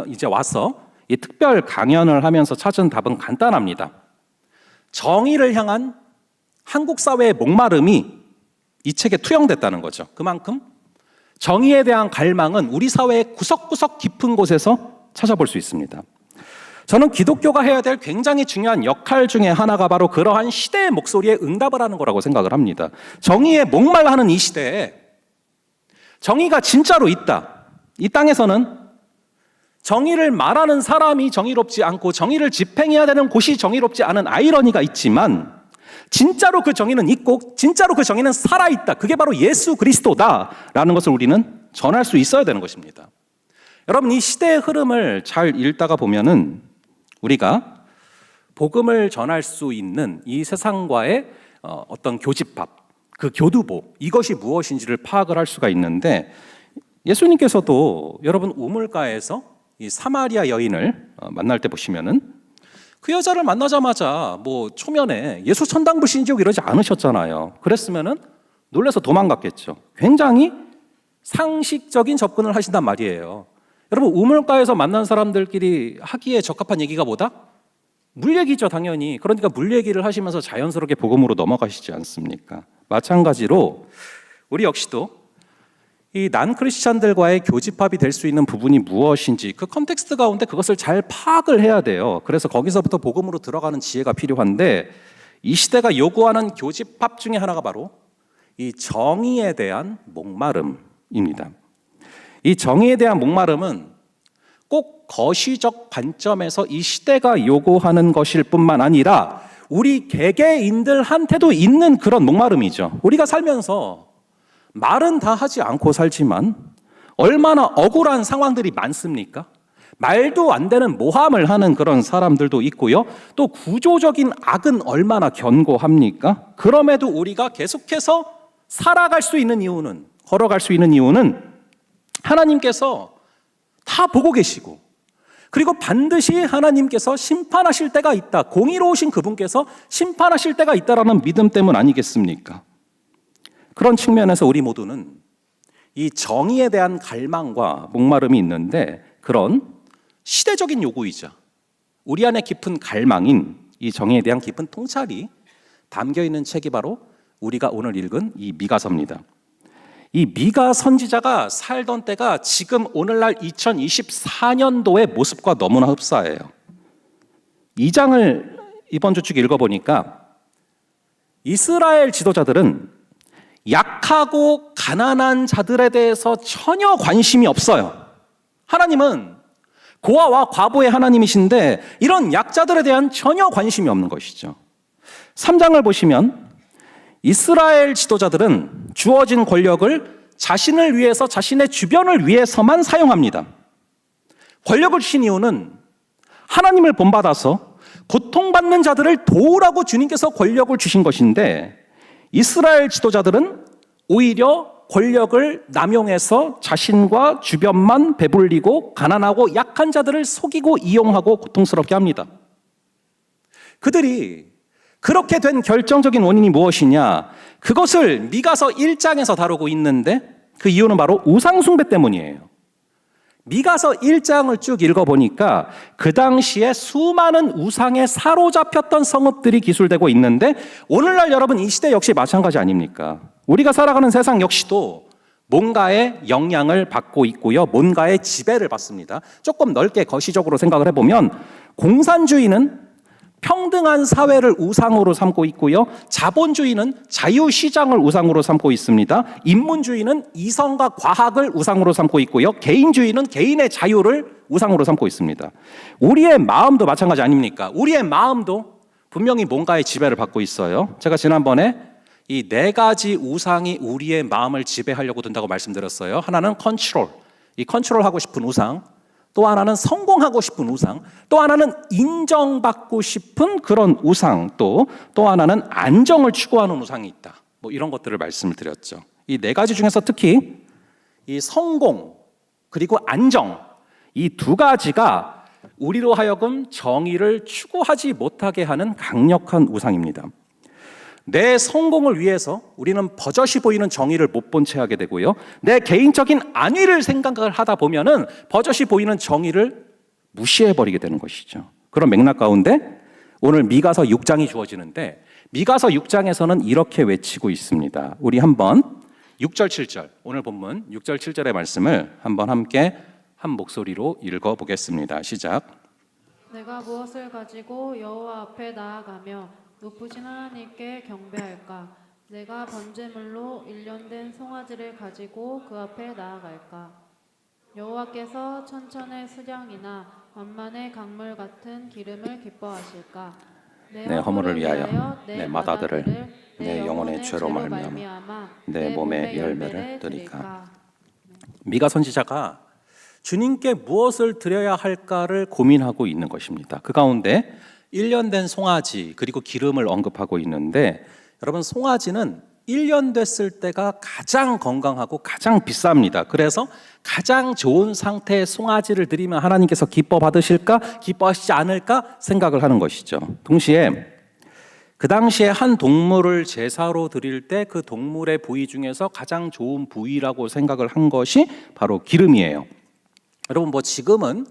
이제 와서 이 특별 강연을 하면서 찾은 답은 간단합니다. 정의를 향한 한국 사회의 목마름이 이 책에 투영됐다는 거죠. 그만큼 정의에 대한 갈망은 우리 사회의 구석구석 깊은 곳에서 찾아볼 수 있습니다. 저는 기독교가 해야 될 굉장히 중요한 역할 중에 하나가 바로 그러한 시대의 목소리에 응답을 하는 거라고 생각을 합니다. 정의에 목말라하는 이 시대에 정의가 진짜로 있다. 이 땅에서는 정의를 말하는 사람이 정의롭지 않고 정의를 집행해야 되는 곳이 정의롭지 않은 아이러니가 있지만, 진짜로 그 정의는 있고 진짜로 그 정의는 살아있다. 그게 바로 예수 그리스도다라는 것을 우리는 전할 수 있어야 되는 것입니다. 여러분, 이 시대의 흐름을 잘 읽다가 보면은 우리가 복음을 전할 수 있는 이 세상과의 어떤 교집합, 그 교두보, 이것이 무엇인지를 파악을 할 수가 있는데, 예수님께서도 여러분 우물가에서 이 사마리아 여인을 만날 때 보시면은 그 여자를 만나자마자 뭐 초면에 예수 천당부신지요 이러지 않으셨잖아요. 그랬으면은 놀라서 도망갔겠죠. 굉장히 상식적인 접근을 하신단 말이에요. 여러분, 우물가에서 만난 사람들끼리 하기에 적합한 얘기가 뭐다? 물 얘기죠, 당연히. 그러니까 물 얘기를 하시면서 자연스럽게 복음으로 넘어가시지 않습니까? 마찬가지로 우리 역시도 이 난-크리스찬들과의 교집합이 될 수 있는 부분이 무엇인지 그 컨텍스트 가운데 그것을 잘 파악을 해야 돼요. 그래서 거기서부터 복음으로 들어가는 지혜가 필요한데, 이 시대가 요구하는 교집합 중에 하나가 바로 이 정의에 대한 목마름입니다. 이 정의에 대한 목마름은 꼭 거시적 관점에서 이 시대가 요구하는 것일 뿐만 아니라 우리 개개인들한테도 있는 그런 목마름이죠. 우리가 살면서 말은 다 하지 않고 살지만 얼마나 억울한 상황들이 많습니까? 말도 안 되는 모함을 하는 그런 사람들도 있고요. 또 구조적인 악은 얼마나 견고합니까? 그럼에도 우리가 계속해서 살아갈 수 있는 이유는, 걸어갈 수 있는 이유는 하나님께서 다 보고 계시고, 그리고 반드시 하나님께서 심판하실 때가 있다. 공의로우신 그분께서 심판하실 때가 있다라는 믿음 때문 아니겠습니까? 그런 측면에서 우리 모두는 이 정의에 대한 갈망과 목마름이 있는데, 그런 시대적인 요구이자 우리 안에 깊은 갈망인 이 정의에 대한 깊은 통찰이 담겨 있는 책이 바로 우리가 오늘 읽은 이 미가서입니다. 이 미가 선지자가 살던 때가 지금 오늘날 2024년도의 모습과 너무나 흡사해요. 2장을 이번 주 쭉 읽어보니까 이스라엘 지도자들은 약하고 가난한 자들에 대해서 전혀 관심이 없어요. 하나님은 고아와 과부의 하나님이신데 이런 약자들에 대한 전혀 관심이 없는 것이죠. 3장을 보시면 이스라엘 지도자들은 주어진 권력을 자신을 위해서, 자신의 주변을 위해서만 사용합니다. 권력을 주신 이유는 하나님을 본받아서 고통받는 자들을 도우라고 주님께서 권력을 주신 것인데 이스라엘 지도자들은 오히려 권력을 남용해서 자신과 주변만 배불리고 가난하고 약한 자들을 속이고 이용하고 고통스럽게 합니다. 그들이 그렇게 된 결정적인 원인이 무엇이냐? 그것을 미가서 1장에서 다루고 있는데 그 이유는 바로 우상숭배 때문이에요. 미가서 1장을 쭉 읽어보니까 그 당시에 수많은 우상에 사로잡혔던 성읍들이 기술되고 있는데 오늘날 여러분 이 시대 역시 마찬가지 아닙니까? 우리가 살아가는 세상 역시도 뭔가의 영향을 받고 있고요. 뭔가의 지배를 받습니다. 조금 넓게 거시적으로 생각을 해보면 공산주의는 평등한 사회를 우상으로 삼고 있고요. 자본주의는 자유시장을 우상으로 삼고 있습니다. 인문주의는 이성과 과학을 우상으로 삼고 있고요. 개인주의는 개인의 자유를 우상으로 삼고 있습니다. 우리의 마음도 마찬가지 아닙니까? 우리의 마음도 분명히 뭔가의 지배를 받고 있어요. 제가 지난번에 이 4가지 우상이 우리의 마음을 지배하려고 든다고 말씀드렸어요. 하나는 컨트롤, 이 컨트롤하고 싶은 우상. 또 하나는 성공하고 싶은 우상, 또 하나는 인정받고 싶은 그런 우상, 또 하나는 안정을 추구하는 우상이 있다. 뭐 이런 것들을 말씀을 드렸죠. 이 4가지 중에서 특히 이 성공 그리고 안정, 이 2가지가 우리로 하여금 정의를 추구하지 못하게 하는 강력한 우상입니다. 내 성공을 위해서 우리는 버젓이 보이는 정의를 못 본 채 하게 되고요. 내 개인적인 안위를 생각을 하다 보면은 버젓이 보이는 정의를 무시해버리게 되는 것이죠. 그런 맥락 가운데 오늘 미가서 6장이 주어지는데 미가서 6장에서는 이렇게 외치고 있습니다. 우리 한번 6절 7절 오늘 본문 6절 7절의 말씀을 한번 함께 한 목소리로 읽어보겠습니다. 시작. 내가 무엇을 가지고 여호와 앞에 나아가며 높으신 하나님께 경배할까? 내가 번제물로 일련된 송아지를 가지고 그 앞에 나아갈까? 여호와께서 천천의 수량이나 만만의 강물 같은 기름을 기뻐하실까? 내 허물을 위하여 내 맏아들을 내 영혼의 죄로 말미암아 내 몸의 열매를 드리까? 미가 선지자가 주님께 무엇을 드려야 할까를 고민하고 있는 것입니다. 그 가운데 1년 된 송아지 그리고 기름을 언급하고 있는데 여러분 송아지는 1년 됐을 때가 가장 건강하고 가장 비쌉니다. 그래서 가장 좋은 상태의 송아지를 드리면 하나님께서 기뻐 받으실까 기뻐하시지 않을까 생각을 하는 것이죠. 동시에 그 당시에 한 동물을 제사로 드릴 때 그 동물의 부위 중에서 가장 좋은 부위라고 생각을 한 것이 바로 기름이에요. 여러분 뭐 지금은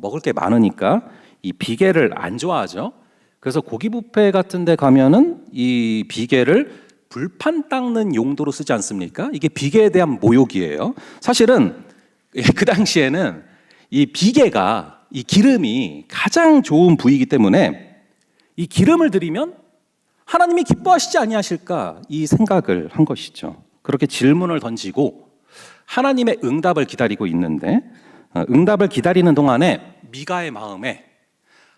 먹을 게 많으니까 이 비계를 안 좋아하죠. 그래서 고기 뷔페 같은 데 가면은 이 비계를 불판 닦는 용도로 쓰지 않습니까? 이게 비계에 대한 모욕이에요. 사실은 그 당시에는 이 비계가 이 기름이 가장 좋은 부위이기 때문에 이 기름을 드리면 하나님이 기뻐하시지 아니하실까 이 생각을 한 것이죠. 그렇게 질문을 던지고 하나님의 응답을 기다리고 있는데 응답을 기다리는 동안에 미가의 마음에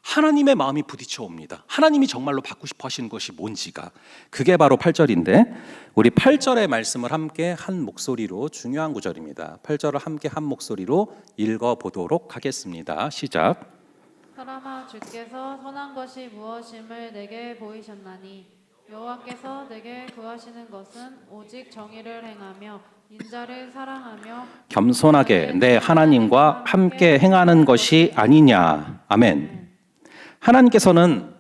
하나님의 마음이 부딪혀 옵니다. 하나님이 정말로 받고 싶어 하시는 것이 뭔지가. 그게 바로 8절인데 우리 8절의 말씀을 함께 한 목소리로 중요한 구절입니다. 8절을 함께 한 목소리로 읽어보도록 하겠습니다. 시작. 사람아 주께서 선한 것이 무엇임을 내게 보이셨나니 여호와께서 내게 구하시는 것은 오직 정의를 행하며 인자를 사랑하며 겸손하게 내 하나님과 함께 행하는 것이 아니냐. 아멘. 하나님께서는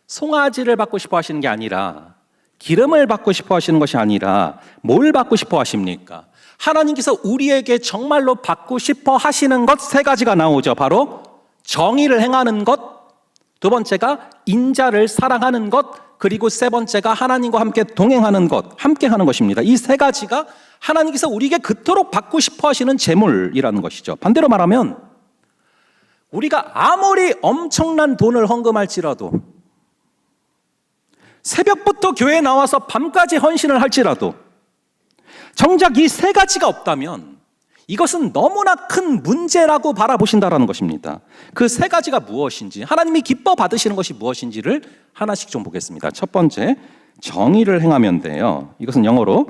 송아지를 받고 싶어 하시는 게 아니라 기름을 받고 싶어 하시는 것이 아니라 뭘 받고 싶어 하십니까? 하나님께서 우리에게 정말로 받고 싶어 하시는 것 3가지가 나오죠. 바로 정의를 행하는 것, 2번째가 인자를 사랑하는 것, 그리고 3번째가 하나님과 함께 동행하는 것, 함께 하는 것입니다. 이 3가지가 하나님께서 우리에게 그토록 받고 싶어 하시는 재물이라는 것이죠. 반대로 말하면 우리가 아무리 엄청난 돈을 헌금할지라도 새벽부터 교회에 나와서 밤까지 헌신을 할지라도 정작 이 3가지가 없다면 이것은 너무나 큰 문제라고 바라보신다라는 것입니다. 그 3가지가 무엇인지 하나님이 기뻐 받으시는 것이 무엇인지를 하나씩 좀 보겠습니다. 첫 번째, 정의를 행하면 돼요. 이것은 영어로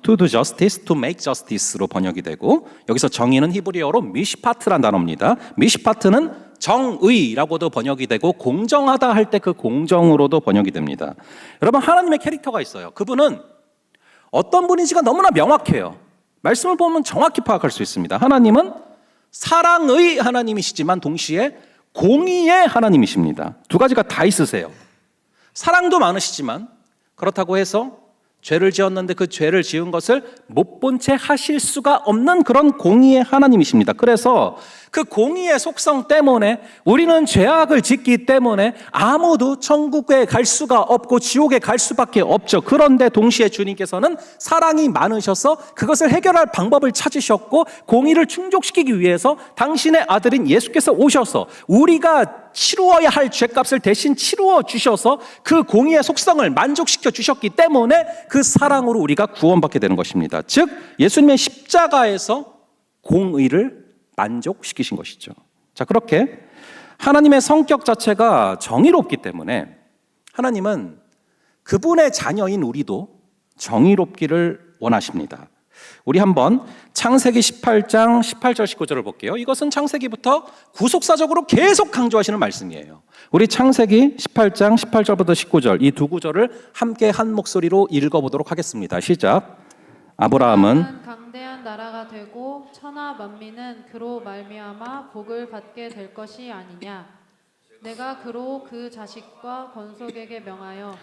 to do justice, to make justice로 번역이 되고 여기서 정의는 히브리어로 미시파트란 단어입니다. 미시파트는 정의라고도 번역이 되고 공정하다 할 때 그 공정으로도 번역이 됩니다. 여러분, 하나님의 캐릭터가 있어요. 그분은 어떤 분인지가 너무나 명확해요. 말씀을 보면 정확히 파악할 수 있습니다. 하나님은 사랑의 하나님이시지만 동시에 공의의 하나님이십니다. 두 가지가 다 있으세요. 사랑도 많으시지만 그렇다고 해서 죄를 지었는데 그 죄를 지은 것을 못 본 채 하실 수가 없는 그런 공의의 하나님이십니다. 그래서 그 공의의 속성 때문에 우리는 죄악을 짓기 때문에 아무도 천국에 갈 수가 없고 지옥에 갈 수밖에 없죠. 그런데 동시에 주님께서는 사랑이 많으셔서 그것을 해결할 방법을 찾으셨고 공의를 충족시키기 위해서 당신의 아들인 예수께서 오셔서 우리가 치루어야 할 죄값을 대신 치루어 주셔서 그 공의의 속성을 만족시켜 주셨기 때문에 그 사랑으로 우리가 구원받게 되는 것입니다. 즉 예수님의 십자가에서 공의를 만족시키신 것이죠. 자, 그렇게 하나님의 성격 자체가 정의롭기 때문에 하나님은 그분의 자녀인 우리도 정의롭기를 원하십니다. 우리 한번 창세기 18장 18절 19절을 볼게요. 이것은 창세기부터 구속사적으로 계속 강조하시는 말씀이에요. 우리 창세기 18장 18절부터 19절 이 두 구절을 함께 한 목소리로 읽어보도록 하겠습니다. 시작. 아브라함은 강대한 나라가 되고 천하 만민은 그로 말미암아 복을 받게 될 것이 아니냐. 내가 그로 그 자식과 건속에게 명하여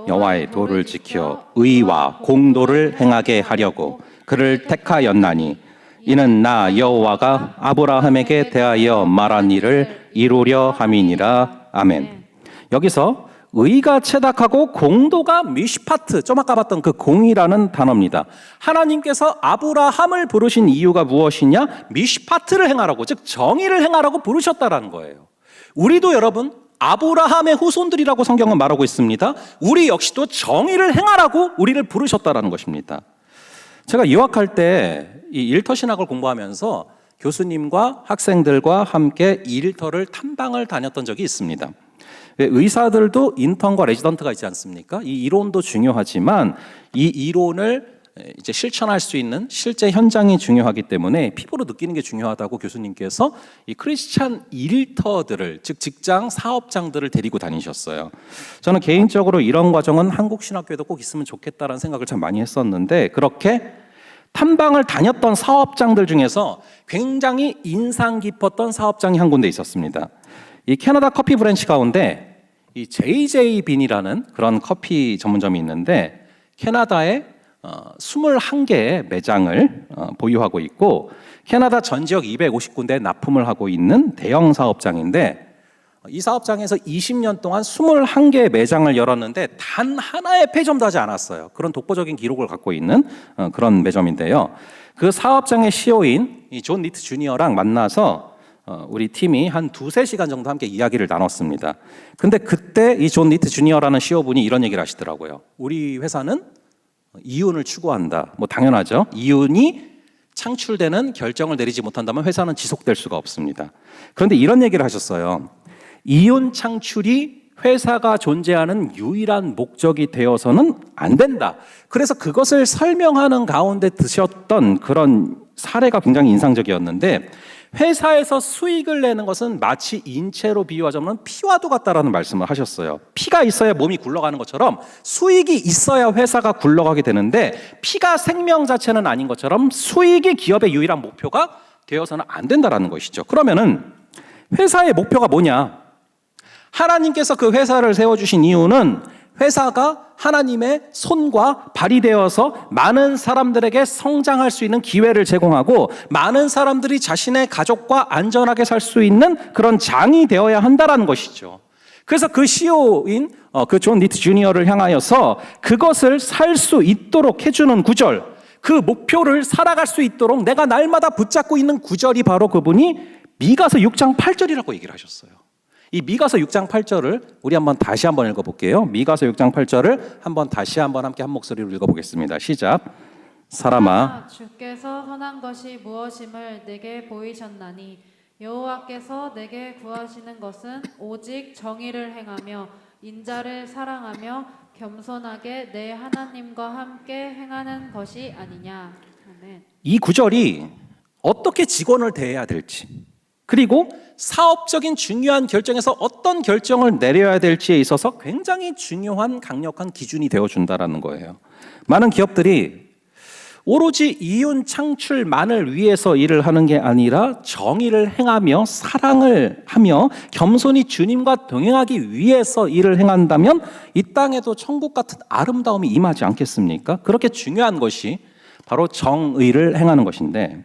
여호와의 도를 지켜 의와 공도를 행하게 하려고 그를 택하였나니 이는 나 여호와가 아브라함에게 대하여 말한 일을 이루려 함이니라. 아멘. 여기서 의가 체닥하고 공도가 미시파트, 좀 아까 봤던 그 공이라는 단어입니다. 하나님께서 아브라함을 부르신 이유가 무엇이냐? 미시파트를 행하라고, 즉 정의를 행하라고 부르셨다라는 거예요. 우리도 여러분 아브라함의 후손들이라고 성경은 말하고 있습니다. 우리 역시도 정의를 행하라고 우리를 부르셨다라는 것입니다. 제가 유학할 때 이 일터 신학을 공부하면서 교수님과 학생들과 함께 일터를 탐방을 다녔던 적이 있습니다. 의사들도 인턴과 레지던트가 있지 않습니까? 이 이론도 중요하지만 이 이론을 이제 실천할 수 있는 실제 현장이 중요하기 때문에 피부로 느끼는 게 중요하다고 교수님께서 이 크리스찬 일터들을, 즉 직장 사업장들을 데리고 다니셨어요. 저는 개인적으로 이런 과정은 한국 신학교에도 꼭 있으면 좋겠다라는 생각을 참 많이 했었는데, 그렇게 탐방을 다녔던 사업장들 중에서 굉장히 인상 깊었던 사업장이 한 군데 있었습니다. 이 캐나다 커피 브랜치 가운데 이 JJ 빈이라는 그런 커피 전문점이 있는데 캐나다에 21개의 매장을 보유하고 있고 캐나다 전 지역 250군데에 납품을 하고 있는 대형 사업장인데, 이 사업장에서 20년 동안 21개의 매장을 열었는데 단 하나의 폐점도 하지 않았어요. 그런 독보적인 기록을 갖고 있는 그런 매점인데요. 그 사업장의 CEO인 이 존 니트 주니어랑 만나서 우리 팀이 한 2-3시간 정도 함께 이야기를 나눴습니다. 근데 그때 이 존 니트 주니어라는 CEO분이 이런 얘기를 하시더라고요. 우리 회사는 이윤을 추구한다. 뭐 당연하죠. 이윤이 창출되는 결정을 내리지 못한다면 회사는 지속될 수가 없습니다. 그런데 이런 얘기를 하셨어요. 이윤 창출이 회사가 존재하는 유일한 목적이 되어서는 안 된다. 그래서 그것을 설명하는 가운데 드셨던 그런 사례가 굉장히 인상적이었는데, 회사에서 수익을 내는 것은 마치 인체로 비유하자면 피와도 같다라는 말씀을 하셨어요. 피가 있어야 몸이 굴러가는 것처럼 수익이 있어야 회사가 굴러가게 되는데, 피가 생명 자체는 아닌 것처럼 수익이 기업의 유일한 목표가 되어서는 안 된다라는 것이죠. 그러면은 회사의 목표가 뭐냐? 하나님께서 그 회사를 세워주신 이유는 회사가 하나님의 손과 발이 되어서 많은 사람들에게 성장할 수 있는 기회를 제공하고 많은 사람들이 자신의 가족과 안전하게 살 수 있는 그런 장이 되어야 한다라는 것이죠. 그래서 그 CEO인 그 존 니트 주니어를 향하여서 그것을 살 수 있도록 해주는 구절, 그 목표를 살아갈 수 있도록 내가 날마다 붙잡고 있는 구절이 바로 그분이 미가서 6장 8절이라고 얘기를 하셨어요. 이 미가서 6장 8절을 우리 한번 다시 한번 읽어볼게요. 미가서 6장 8절을 한번 다시 한번 함께 한 목소리로 읽어보겠습니다. 시작. 사람아, 주께서 선한 것이 무엇임을 내게 보이셨나니 여호와께서 내게 구하시는 것은 오직 정의를 행하며 인자를 사랑하며 겸손하게 내 하나님과 함께 행하는 것이 아니냐. 아멘. 이 구절이 어떻게 직원을 대해야 될지, 그리고 사업적인 중요한 결정에서 어떤 결정을 내려야 될지에 있어서 굉장히 중요한 강력한 기준이 되어준다라는 거예요. 많은 기업들이 오로지 이윤 창출만을 위해서 일을 하는 게 아니라 정의를 행하며 사랑을 하며 겸손히 주님과 동행하기 위해서 일을 행한다면 이 땅에도 천국 같은 아름다움이 임하지 않겠습니까? 그렇게 중요한 것이 바로 정의를 행하는 것인데,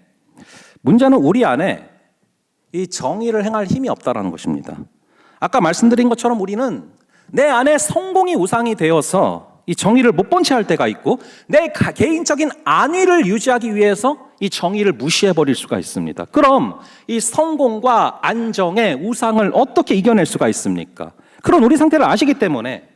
문제는 우리 안에 이 정의를 행할 힘이 없다라는 것입니다. 아까 말씀드린 것처럼 우리는 내 안에 성공이 우상이 되어서 이 정의를 못 본 채 할 때가 있고, 내 개인적인 안위를 유지하기 위해서 이 정의를 무시해버릴 수가 있습니다. 그럼 이 성공과 안정의 우상을 어떻게 이겨낼 수가 있습니까? 그런 우리 상태를 아시기 때문에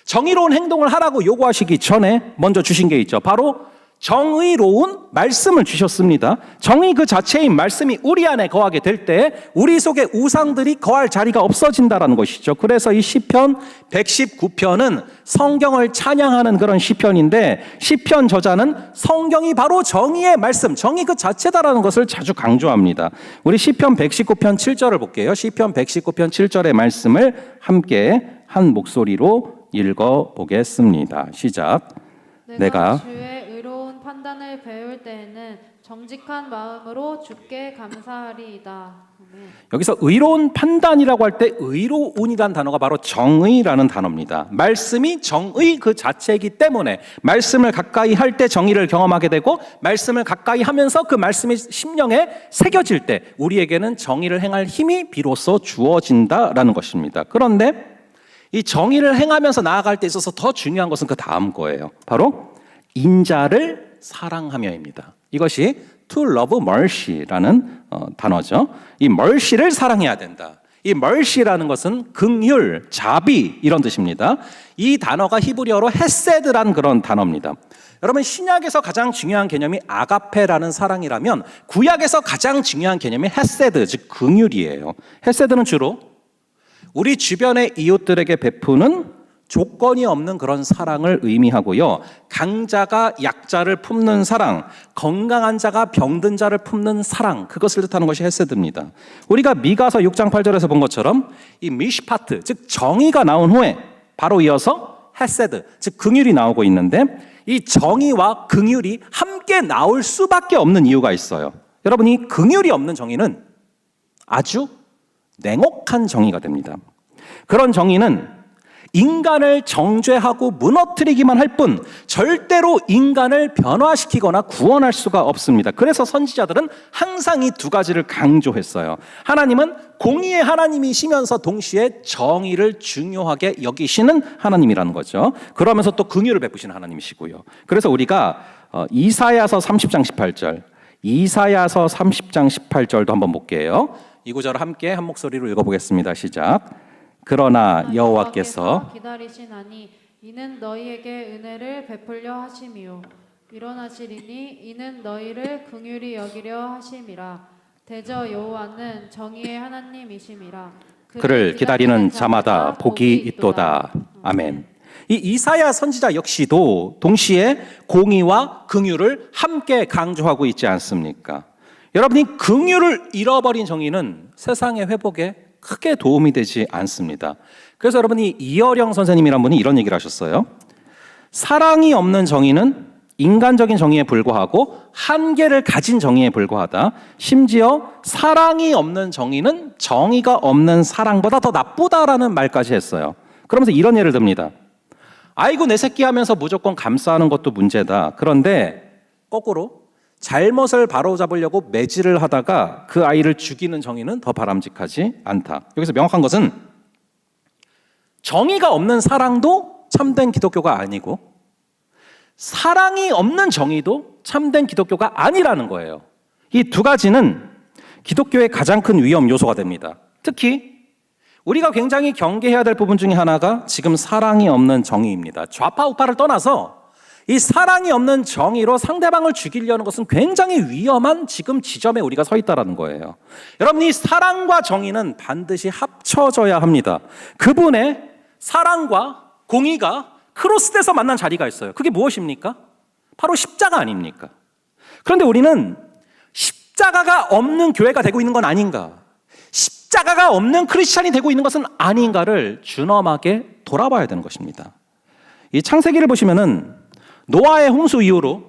정의로운 행동을 하라고 요구하시기 전에 먼저 주신 게 있죠. 바로 정의로운 말씀을 주셨습니다. 정의 그 자체인 말씀이 우리 안에 거하게 될 때 우리 속에 우상들이 거할 자리가 없어진다는 것이죠. 그래서 이 시편 119편은 성경을 찬양하는 그런 시편인데, 시편 저자는 성경이 바로 정의의 말씀, 정의 그 자체다라는 것을 자주 강조합니다. 우리 시편 119편 7절을 볼게요. 시편 119편 7절의 말씀을 함께 한 목소리로 읽어보겠습니다. 시작. 내가 주의 의로운 판단을 배울 때에는 정직한 마음으로 주께 감사하리이다. 아멘. 여기서 의로운 판단이라고 할 때 의로운이라는 단어가 바로 정의라는 단어입니다. 말씀이 정의 그 자체이기 때문에 말씀을 가까이 할 때 정의를 경험하게 되고, 말씀을 가까이 하면서 그 말씀이 심령에 새겨질 때 우리에게는 정의를 행할 힘이 비로소 주어진다라는 것입니다. 그런데 이 정의를 행하면서 나아갈 때 있어서 더 중요한 것은 그 다음 거예요. 바로 인자를 사랑하며입니다. 이것이 to love mercy라는 단어죠. 이 mercy를 사랑해야 된다. 이 mercy라는 것은 긍휼, 자비 이런 뜻입니다. 이 단어가 히브리어로 헤세드라는 그런 단어입니다. 여러분, 신약에서 가장 중요한 개념이 아가페라는 사랑이라면 구약에서 가장 중요한 개념이 헤세드, 즉 긍휼이에요. 헤세드는 주로 우리 주변의 이웃들에게 베푸는 조건이 없는 그런 사랑을 의미하고요. 강자가 약자를 품는 사랑, 건강한 자가 병든 자를 품는 사랑, 그것을 뜻하는 것이 헤세드입니다. 우리가 미가서 6장 8절에서 본 것처럼 이 미시파트, 즉 정의가 나온 후에 바로 이어서 헤세드, 즉 긍휼이 나오고 있는데, 이 정의와 긍휼이 함께 나올 수밖에 없는 이유가 있어요. 여러분, 이 긍휼이 없는 정의는 아주 냉혹한 정의가 됩니다. 그런 정의는 인간을 정죄하고 무너뜨리기만 할 뿐 절대로 인간을 변화시키거나 구원할 수가 없습니다. 그래서 선지자들은 항상 이 두 가지를 강조했어요. 하나님은 공의의 하나님이시면서 동시에 정의를 중요하게 여기시는 하나님이라는 거죠. 그러면서 또 긍휼을 베푸시는 하나님이시고요. 그래서 우리가 이사야서 30장 18절, 이사야서 30장 18절도 한번 볼게요. 이 구절을 함께 한 목소리로 읽어보겠습니다. 시작. 그러나 여호와께서 기다리시나니 이는 너희에게 은혜를 베풀려 하심이요 일어나시리니 이는 너희를 긍휼히 여기려 하심이라. 대저 여호와는 정의의 하나님이심이라. 그를 기다리는 자마다 복이 있도다. 아멘. 이 이사야 선지자 역시도 동시에 공의와 긍휼을 함께 강조하고 있지 않습니까? 여러분이 긍휼을 잃어버린 정의는 세상의 회복에 크게 도움이 되지 않습니다. 그래서 여러분이 이어령 선생님이란 분이 이런 얘기를 하셨어요. 사랑이 없는 정의는 인간적인 정의에 불과하고 한계를 가진 정의에 불과하다. 심지어 사랑이 없는 정의는 정의가 없는 사랑보다 더 나쁘다라는 말까지 했어요. 그러면서 이런 예를 듭니다. 아이고 내 새끼 하면서 무조건 감싸는 것도 문제다. 그런데 거꾸로 잘못을 바로잡으려고 매질을 하다가 그 아이를 죽이는 정의는 더 바람직하지 않다. 여기서 명확한 것은 정의가 없는 사랑도 참된 기독교가 아니고 사랑이 없는 정의도 참된 기독교가 아니라는 거예요. 이 두 가지는 기독교의 가장 큰 위험 요소가 됩니다. 특히 우리가 굉장히 경계해야 될 부분 중에 하나가 지금 사랑이 없는 정의입니다. 좌파 우파를 떠나서 이 사랑이 없는 정의로 상대방을 죽이려는 것은 굉장히 위험한 지금 지점에 우리가 서 있다는 거예요. 여러분, 이 사랑과 정의는 반드시 합쳐져야 합니다. 그분의 사랑과 공의가 크로스돼서 만난 자리가 있어요. 그게 무엇입니까? 바로 십자가 아닙니까? 그런데 우리는 십자가가 없는 교회가 되고 있는 건 아닌가? 십자가가 없는 크리스찬이 되고 있는 것은 아닌가를 준엄하게 돌아봐야 되는 것입니다. 이 창세기를 보시면은 노아의 홍수 이후로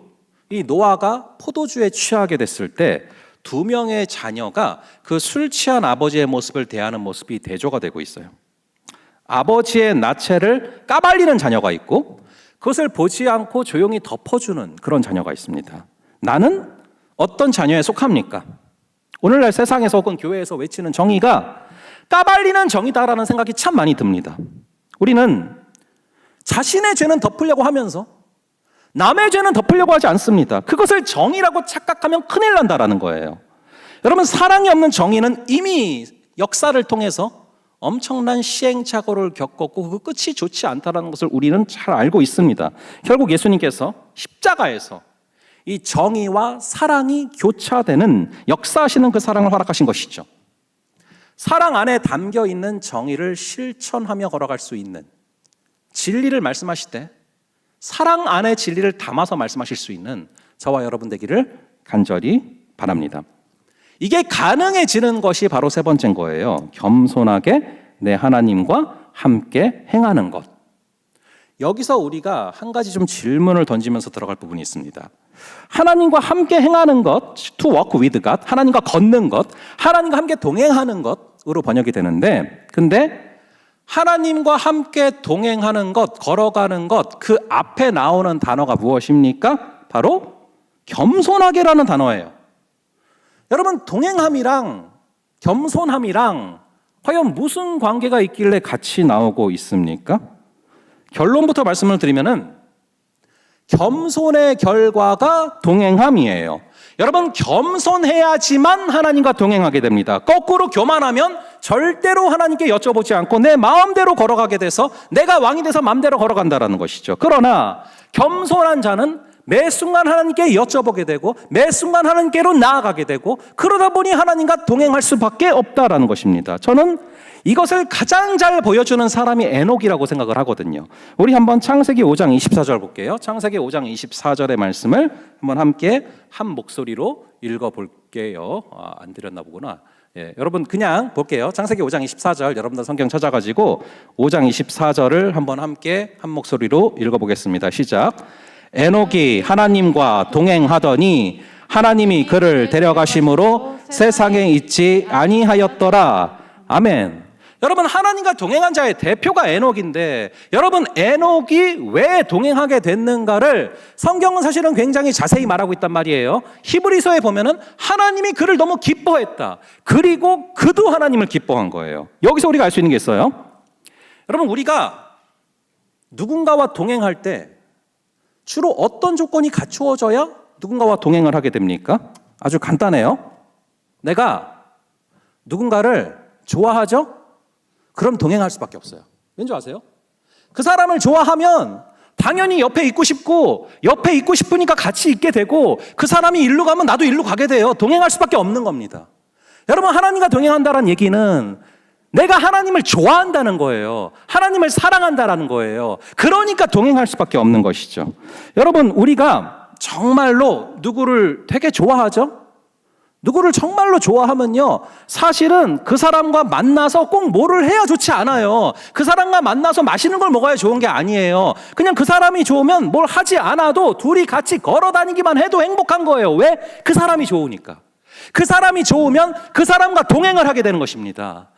이 노아가 포도주에 취하게 됐을 때 2명의 자녀가 그 술 취한 아버지의 모습을 대하는 모습이 대조가 되고 있어요. 아버지의 나체를 까발리는 자녀가 있고 그것을 보지 않고 조용히 덮어주는 그런 자녀가 있습니다. 나는 어떤 자녀에 속합니까? 오늘날 세상에서 혹은 교회에서 외치는 정의가 까발리는 정의다라는 생각이 참 많이 듭니다. 우리는 자신의 죄는 덮으려고 하면서 남의 죄는 덮으려고 하지 않습니다. 그것을 정의라고 착각하면 큰일 난다라는 거예요. 여러분, 사랑이 없는 정의는 이미 역사를 통해서 엄청난 시행착오를 겪었고 그 끝이 좋지 않다는 것을 우리는 잘 알고 있습니다. 결국 예수님께서 십자가에서 이 정의와 사랑이 교차되는 역사하시는 그 사랑을 허락하신 것이죠. 사랑 안에 담겨 있는 정의를 실천하며 걸어갈 수 있는, 진리를 말씀하실 때 사랑 안에 진리를 담아서 말씀하실 수 있는 저와 여러분 되기를 간절히 바랍니다. 이게 가능해지는 것이 바로 세 번째인 거예요. 겸손하게 내 하나님과 함께 행하는 것. 여기서 우리가 한 가지 좀 질문을 던지면서 들어갈 부분이 있습니다. 하나님과 함께 행하는 것, to walk with God, 하나님과 걷는 것, 하나님과 함께 동행하는 것으로 번역이 되는데, 근데 하나님과 함께 동행하는 것, 걸어가는 것, 그 앞에 나오는 단어가 무엇입니까? 바로 겸손하게라는 단어예요. 여러분, 동행함이랑 겸손함이랑 과연 무슨 관계가 있길래 같이 나오고 있습니까? 결론부터 말씀을 드리면은 겸손의 결과가 동행함이에요. 여러분, 겸손해야지만 하나님과 동행하게 됩니다. 거꾸로 교만하면 절대로 하나님께 여쭤보지 않고 내 마음대로 걸어가게 돼서 내가 왕이 돼서 마음대로 걸어간다라는 것이죠. 그러나 겸손한 자는 매 순간 하나님께 여쭤보게 되고 매 순간 하나님께로 나아가게 되고 그러다 보니 하나님과 동행할 수밖에 없다라는 것입니다. 저는 이것을 가장 잘 보여주는 사람이 에녹이라고 생각을 하거든요. 우리 한번 창세기 5장 24절 볼게요. 창세기 5장 24절의 말씀을 한번 함께 한 목소리로 읽어볼게요. 안 드렸나 보구나. 예, 여러분 그냥 볼게요. 창세기 5장 24절 여러분들 성경 찾아가지고 5장 24절을 한번 함께 한 목소리로 읽어보겠습니다. 시작. 에녹이 하나님과 동행하더니 하나님이 그를 데려가심으로 세상에 있지 아니하였더라. 아멘. 여러분, 하나님과 동행한 자의 대표가 에녹인데 여러분, 에녹이 왜 동행하게 됐는가를 성경은 사실은 굉장히 자세히 말하고 있단 말이에요. 히브리서에 보면은 하나님이 그를 너무 기뻐했다. 그리고 그도 하나님을 기뻐한 거예요. 여기서 우리가 알 수 있는 게 있어요. 여러분, 우리가 누군가와 동행할 때 주로 어떤 조건이 갖추어져야 누군가와 동행을 하게 됩니까? 아주 간단해요. 내가 누군가를 좋아하죠? 그럼 동행할 수밖에 없어요. 왠지 아세요? 그 사람을 좋아하면 당연히 옆에 있고 싶고 옆에 있고 싶으니까 같이 있게 되고 그 사람이 일로 가면 나도 일로 가게 돼요. 동행할 수밖에 없는 겁니다. 여러분, 하나님과 동행한다는 얘기는 내가 하나님을 좋아한다는 거예요. 하나님을 사랑한다는 거예요. 그러니까 동행할 수밖에 없는 것이죠. 여러분, 우리가 정말로 누구를 되게 좋아하죠? 누구를 정말로 좋아하면요, 사실은 그 사람과 만나서 꼭 뭐를 해야 좋지 않아요. 그 사람과 만나서 맛있는 걸 먹어야 좋은 게 아니에요. 그냥 그 사람이 좋으면 뭘 하지 않아도 둘이 같이 걸어 다니기만 해도 행복한 거예요. 왜? 그 사람이 좋으니까. 그 사람이 좋으면 그 사람과 동행을 하게 되는 것입니다.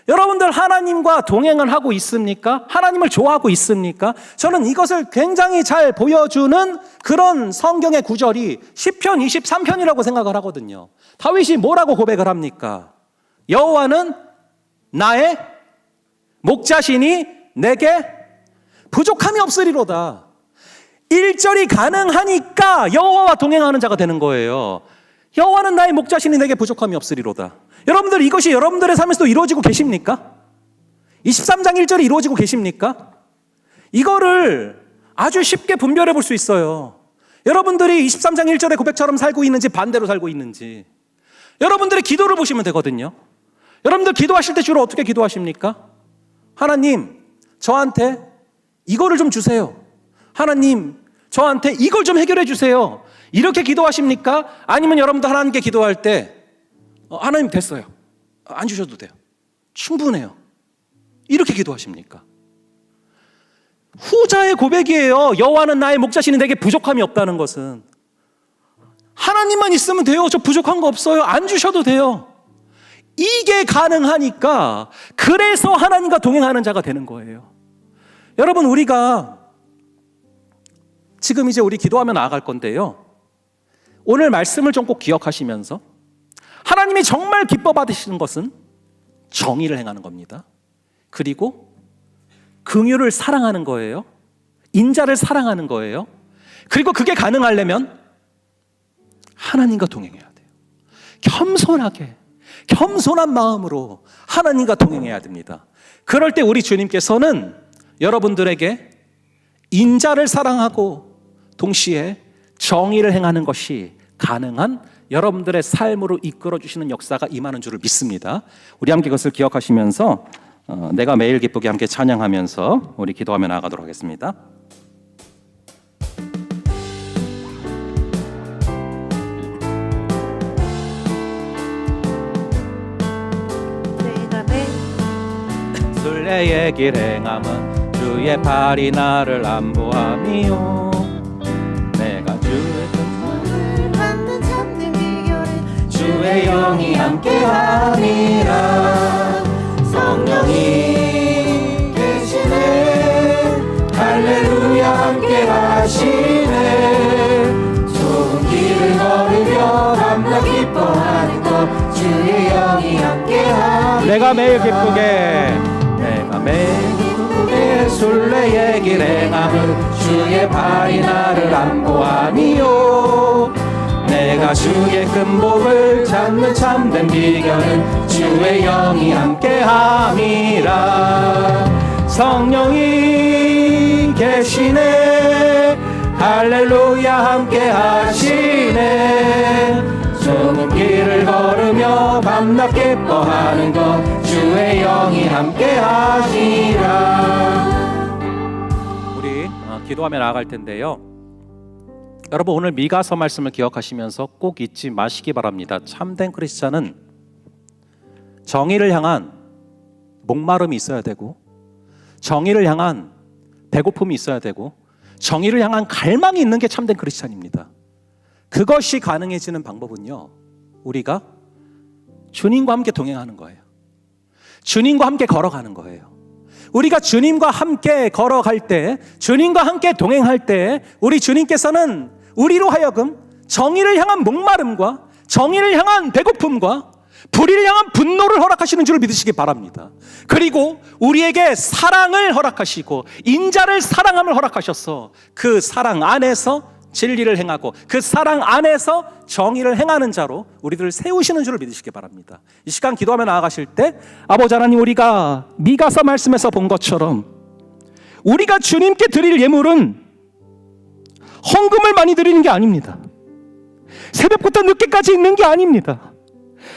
여러분들 하나님과 동행을 하고 있습니까? 하나님을 좋아하고 있습니까? 저는 이것을 굉장히 잘 보여주는 그런 성경의 구절이 시편 23편이라고 생각을 하거든요. 다윗이 뭐라고 고백을 합니까? 여호와는 나의 목자시니 내게 부족함이 없으리로다. 1절이 가능하니까 여호와와 동행하는 자가 되는 거예요. 여호와는 나의 목자시니 내게 부족함이 없으리로다. 여러분들, 이것이 여러분들의 삶에서도 이루어지고 계십니까? 23장 1절이 이루어지고 계십니까? 이거를 아주 쉽게 분별해 볼 수 있어요. 여러분들이 23장 1절의 고백처럼 살고 있는지 반대로 살고 있는지 여러분들의 기도를 보시면 되거든요. 여러분들 기도하실 때 주로 어떻게 기도하십니까? 하나님, 저한테 이거를 좀 주세요. 하나님, 저한테 이걸 좀 해결해 주세요. 이렇게 기도하십니까? 아니면 여러분들 하나님께 기도할 때 하나님 됐어요. 안 주셔도 돼요. 충분해요. 이렇게 기도하십니까? 후자의 고백이에요. 여호와는 나의 목자시니 내게 부족함이 없다는 것은 하나님만 있으면 돼요. 저 부족한 거 없어요. 안 주셔도 돼요. 이게 가능하니까 그래서 하나님과 동행하는 자가 되는 거예요. 여러분, 우리가 지금 이제 우리 기도하며 나아갈 건데요, 오늘 말씀을 좀 꼭 기억하시면서 하나님이 정말 기뻐 받으시는 것은 정의를 행하는 겁니다. 그리고 긍휼을 사랑하는 거예요. 인자를 사랑하는 거예요. 그리고 그게 가능하려면 하나님과 동행해야 돼요. 겸손한 마음으로 하나님과 동행해야 됩니다. 그럴 때 우리 주님께서는 여러분들에게 인자를 사랑하고 동시에 정의를 행하는 것이 가능한 여러분들의 삶으로 이끌어 주시는 역사가 임하는 줄을 믿습니다. 우리 함께 그것을 기억하시면서 내가 매일 기쁘게 함께 찬양하면서 우리 기도하며 나아가도록 하겠습니다. 순례의 길 행함은 주의 발이 나를 안보함이요. 내가 주의 받는 참된 비결은 주의 영이 함께함이라. 성령이 계시네. 할렐루야 함께하시네. 좋은 길을 걸으며 밤낮 기뻐하는 것 주의 영이 함께함이라. 내가 매일 기쁘게 순례의 길 행함은 주의 발이 나를 안보함이요. 내가 주의 큰 복을 찾는 참된 비결은 주의 영이 함께함이라. 성령이 계시네. 할렐루야 함께하시네. 좋은 길을 걸으며 밤낮 기뻐하는 것 주의 영이 함께하시라. 우리 기도하며 나아갈 텐데요, 여러분 오늘 미가서 말씀을 기억하시면서 꼭 잊지 마시기 바랍니다. 참된 크리스찬은 정의를 향한 목마름이 있어야 되고, 정의를 향한 배고픔이 있어야 되고, 정의를 향한 갈망이 있는 게 참된 크리스찬입니다. 그것이 가능해지는 방법은요, 우리가 주님과 함께 동행하는 거예요. 주님과 함께 걸어가는 거예요. 우리가 주님과 함께 걸어갈 때, 주님과 함께 동행할 때 우리 주님께서는 우리로 하여금 정의를 향한 목마름과 정의를 향한 배고픔과 불의를 향한 분노를 허락하시는 줄 믿으시기 바랍니다. 그리고 우리에게 사랑을 허락하시고 인자를 사랑함을 허락하셔서 그 사랑 안에서 진리를 행하고 그 사랑 안에서 정의를 행하는 자로 우리들을 세우시는 줄을 믿으시기 바랍니다. 이 시간 기도하며 나아가실 때 아버지 하나님, 우리가 미가서 말씀에서 본 것처럼 우리가 주님께 드릴 예물은 헌금을 많이 드리는 게 아닙니다. 새벽부터 늦게까지 있는 게 아닙니다.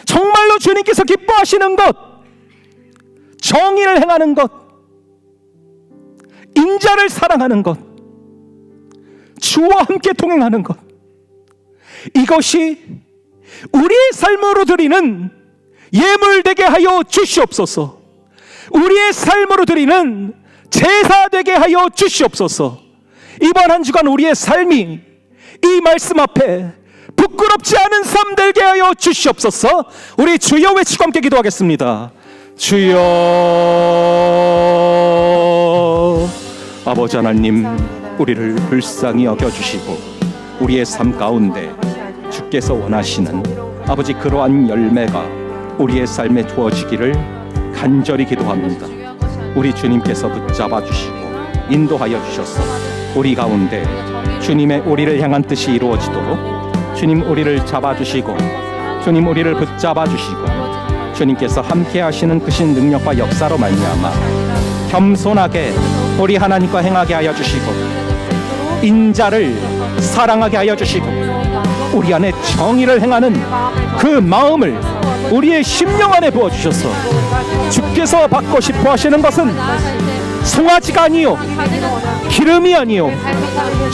정말로 주님께서 기뻐하시는 것, 정의를 행하는 것, 인자를 사랑하는 것, 주와 함께 동행하는 것, 이것이 우리의 삶으로 드리는 예물 되게 하여 주시옵소서. 우리의 삶으로 드리는 제사 되게 하여 주시옵소서. 이번 한 주간 우리의 삶이 이 말씀 앞에 부끄럽지 않은 삶 되게 하여 주시옵소서. 우리 주여 외치고 함께 기도하겠습니다. 주여. 아버지 하나님, 우리를 불쌍히 여겨주시고 우리의 삶 가운데 주께서 원하시는 아버지 그러한 열매가 우리의 삶에 주어지기를 간절히 기도합니다. 우리 주님께서 붙잡아 주시고 인도하여 주셔서 우리 가운데 주님의 우리를 향한 뜻이 이루어지도록 주님 우리를 잡아주시고 주님 우리를 붙잡아 주시고 주님께서 함께 하시는 크신 능력과 역사로 말미암아 겸손하게 우리 하나님과 행하게 하여 주시고 인자를 사랑하게 하여 주시고 우리 안에 정의를 행하는 그 마음을 우리의 심령 안에 부어주셔서 주께서 받고 싶어 하시는 것은 송아지가 아니요 기름이 아니요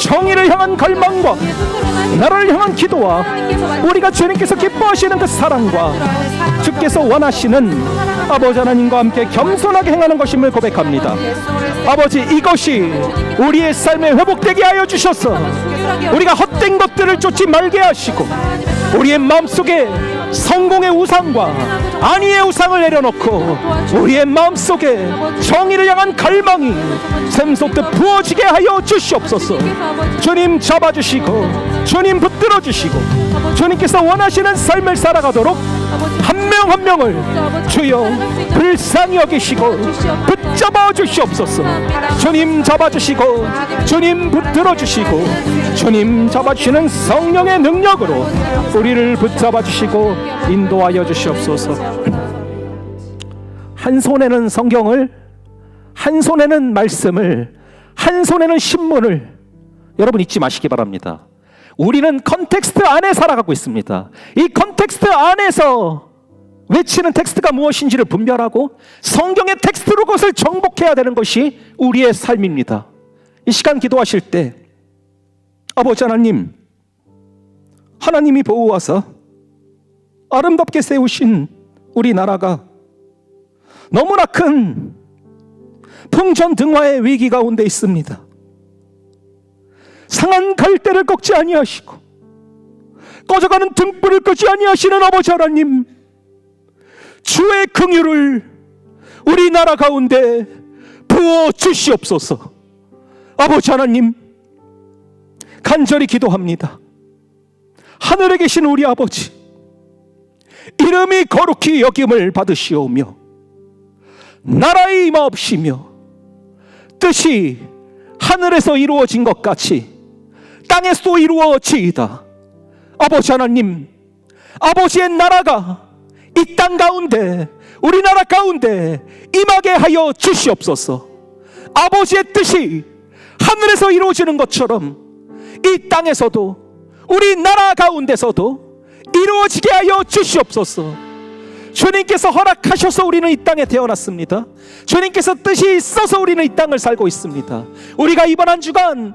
정의를 향한 갈망과 나라를 향한 기도와 우리가 주님께서 기뻐하시는 그 사랑과 주께서 원하시는 아버지 하나님과 함께 겸손하게 행하는 것임을 고백합니다. 아버지, 이것이 우리의 삶에 회복되게 하여 주셔서 우리가 헛된 것들을 쫓지 말게 하시고 우리의 마음속에 성공의 우상과 안위의 우상을 내려놓고 우리의 마음속에 정의를 향한 갈망이 샘솟듯 부어지게 하여 주시옵소서. 주님 잡아주시고 주님 붙들어 주시고 주님께서 원하시는 삶을 살아가도록 한 명 한 명을 주여 불쌍히 여기시고 붙잡아 주시옵소서. 주님 잡아주시고 주님 붙들어 주시고 주님 잡아주시는 성령의 능력으로 우리를 붙잡아 주시고 인도하여 주시옵소서. 한 손에는 성경을, 한 손에는 말씀을, 한 손에는 신문을 여러분 잊지 마시기 바랍니다. 우리는 컨텍스트 안에 살아가고 있습니다. 이 컨텍스트 안에서 외치는 텍스트가 무엇인지를 분별하고 성경의 텍스트로 그것을 정복해야 되는 것이 우리의 삶입니다. 이 시간 기도하실 때 아버지 하나님, 하나님이 보호하사 아름답게 세우신 우리나라가 너무나 큰 풍전등화의 위기 가운데 있습니다. 상한 갈대를 꺾지 아니하시고 꺼져가는 등불을 끄지 아니하시는 아버지 하나님, 주의 긍휼을 우리나라 가운데 부어 주시옵소서. 아버지 하나님, 간절히 기도합니다. 하늘에 계신 우리 아버지, 이름이 거룩히 여김을 받으시오며 나라의 임하옵시며 뜻이 하늘에서 이루어진 것 같이 땅에서도 이루어지이다. 아버지 하나님, 아버지의 나라가 이 땅 가운데, 우리나라 가운데 임하게 하여 주시옵소서. 아버지의 뜻이 하늘에서 이루어지는 것처럼 이 땅에서도 우리나라 가운데서도 이루어지게 하여 주시옵소서. 주님께서 허락하셔서 우리는 이 땅에 태어났습니다. 주님께서 뜻이 있어서 우리는 이 땅을 살고 있습니다. 우리가 이번 한 주간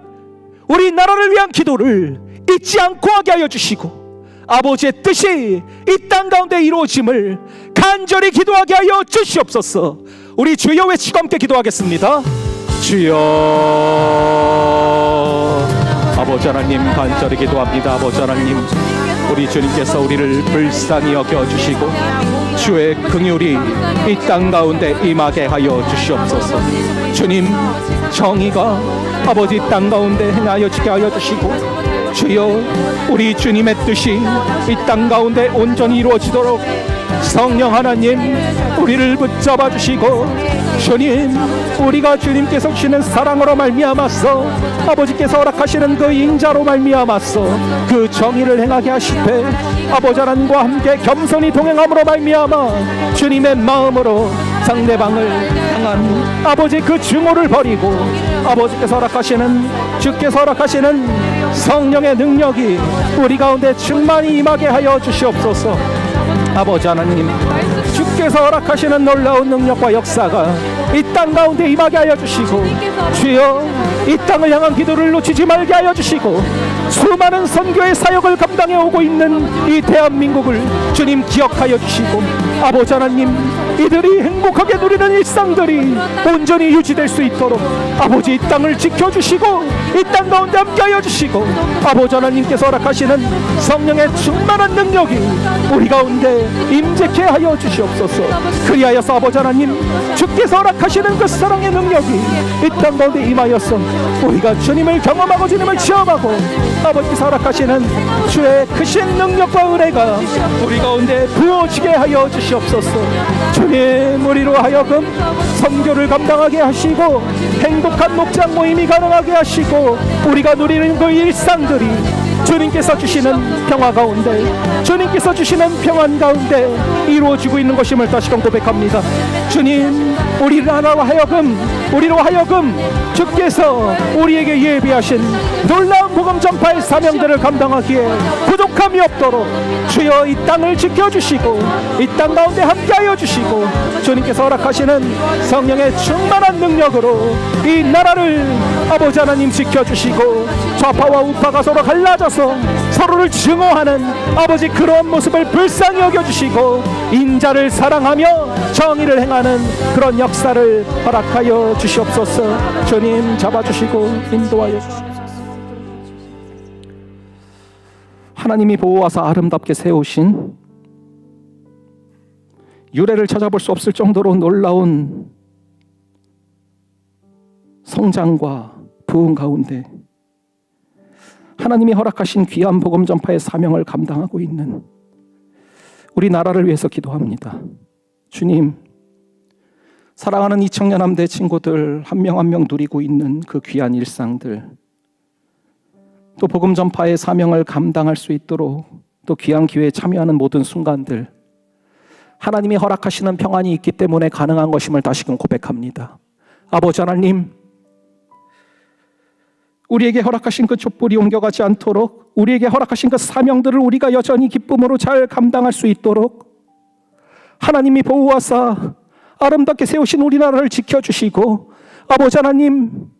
우리나라를 위한 기도를 잊지 않고 하게 하여 주시고 아버지의 뜻이 이 땅 가운데 이루어짐을 간절히 기도하게 하여 주시옵소서. 우리 주여 외치고 함께 기도하겠습니다. 주여. 아버지 하나님, 간절히 기도합니다. 아버지 하나님, 우리 주님께서 우리를 불쌍히 여겨주시고 주의 긍휼이 이 땅 가운데 임하게 하여 주시옵소서. 주님, 정의가 아버지 땅 가운데 행하여 지게 하여 주시고 주여, 우리 주님의 뜻이 이 땅 가운데 온전히 이루어지도록 성령 하나님 우리를 붙잡아 주시고 주님, 우리가 주님께서 주시는 사랑으로 말미암아서 아버지께서 허락하시는 그 인자로 말미암아서 그 정의를 행하게 하시되 아버지 하나님과 함께 겸손히 동행함으로 말미암아 주님의 마음으로 상대방을 향한 아버지 그 증오를 버리고 아버지께서 허락하시는, 주께서 허락하시는 성령의 능력이 우리 가운데 충만히 임하게 하여 주시옵소서. 아버지 하나님, 주께서 허락하시는 놀라운 능력과 역사가 이 땅 가운데 임하게 하여 주시고 주여, 이 땅을 향한 기도를 놓치지 말게 하여 주시고 수많은 선교의 사역을 감당해 오고 있는 이 대한민국을 주님 기억하여 주시고 아버지 하나님, 이들이 행복하게 누리는 일상들이 온전히 유지될 수 있도록 아버지 이 땅을 지켜주시고 이 땅 가운데 함께하여 주시고 아버지 하나님께서 허락하시는 성령의 충만한 능력이 우리 가운데 임재케 하여 주시옵소서. 그리하여서 아버지 하나님, 주께서 허락하시는 그 사랑의 능력이 이 땅 가운데 임하여서 우리가 주님을 경험하고 주님을 체험하고 아버지께서 허락하시는 주의 크신 능력과 은혜가 우리 가운데 부어지게 하여 주시옵소서. 주님, 우리로 하여금 선교를 감당하게 하시고 행복한 목장 모임이 가능하게 하시고 우리가 누리는 그 일상들이 주님께서 주시는 평화 가운데, 주님께서 주시는 평안 가운데 이루어지고 있는 것임을 다시금 고백합니다. 주님, 우리로 하여금 주께서 우리에게 예비하신 놀라운 복음 전파의 사명들을 감당하기에 부족함이 없도록 주여 이 땅을 지켜주시고 이 땅 가운데 함께하여 주시고 주님께서 허락하시는 성령의 충만한 능력으로 이 나라를 아버지 하나님 지켜주시고 좌파와 우파가 서로 갈라져서 서로를 증오하는 아버지 그런 모습을 불쌍히 여겨주시고 인자를 사랑하며 정의를 행하는 그런 역사를 허락하여 주시옵소서. 주님 잡아주시고 인도하여 주시옵소서. 하나님이 보호하사 아름답게 세우신 유래를 찾아볼 수 없을 정도로 놀라운 성장과 부흥 가운데 하나님이 허락하신 귀한 복음 전파의 사명을 감당하고 있는 우리 나라를 위해서 기도합니다. 주님, 사랑하는 이 청년함대 친구들 한 명 한 명 누리고 있는 그 귀한 일상들, 또 복음 전파의 사명을 감당할 수 있도록 또 귀한 기회에 참여하는 모든 순간들, 하나님이 허락하시는 평안이 있기 때문에 가능한 것임을 다시금 고백합니다. 아버지 하나님, 우리에게 허락하신 그 촛불이 옮겨가지 않도록, 우리에게 허락하신 그 사명들을 우리가 여전히 기쁨으로 잘 감당할 수 있도록 하나님이 보호하사 아름답게 세우신 우리나라를 지켜주시고, 아버지 하나님,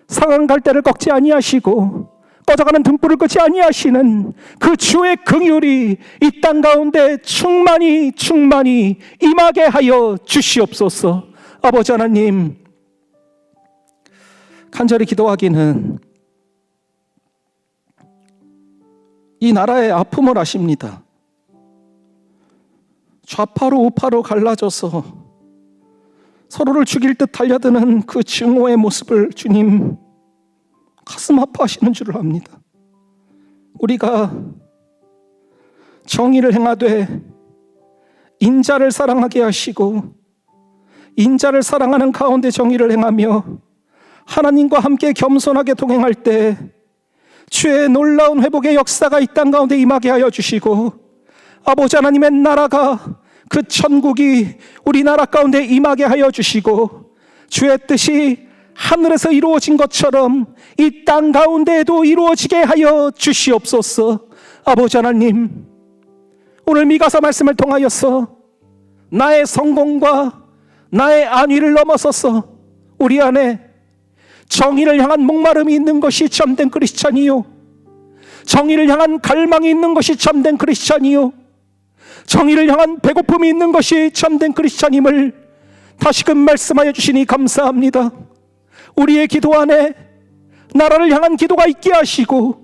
상한 갈대를 꺾지 아니하시고 꺼져가는 등불을 끄지 아니하시는 그 주의 긍휼이 이 땅 가운데 충만히 임하게 하여 주시옵소서. 아버지 하나님, 간절히 기도하기는 이 나라의 아픔을 아십니다. 좌파로 우파로 갈라져서 서로를 죽일 듯 달려드는 그 증오의 모습을 주님 가슴 아파하시는 줄을 압니다. 우리가 정의를 행하되 인자를 사랑하게 하시고 인자를 사랑하는 가운데 정의를 행하며 하나님과 함께 겸손하게 동행할 때 주의 놀라운 회복의 역사가 이 땅 가운데 임하게 하여 주시고, 아버지 하나님의 나라가, 그 천국이 우리나라 가운데 임하게 하여 주시고, 주의 뜻이 하늘에서 이루어진 것처럼 이 땅 가운데에도 이루어지게 하여 주시옵소서. 아버지 하나님, 오늘 미가서 말씀을 통하여서 나의 성공과 나의 안위를 넘어서서 우리 안에 정의를 향한 목마름이 있는 것이 참된 크리스찬이요, 정의를 향한 갈망이 있는 것이 참된 크리스찬이요, 정의를 향한 배고픔이 있는 것이 참된 크리스찬임을 다시금 말씀하여 주시니 감사합니다. 우리의 기도 안에 나라를 향한 기도가 있게 하시고,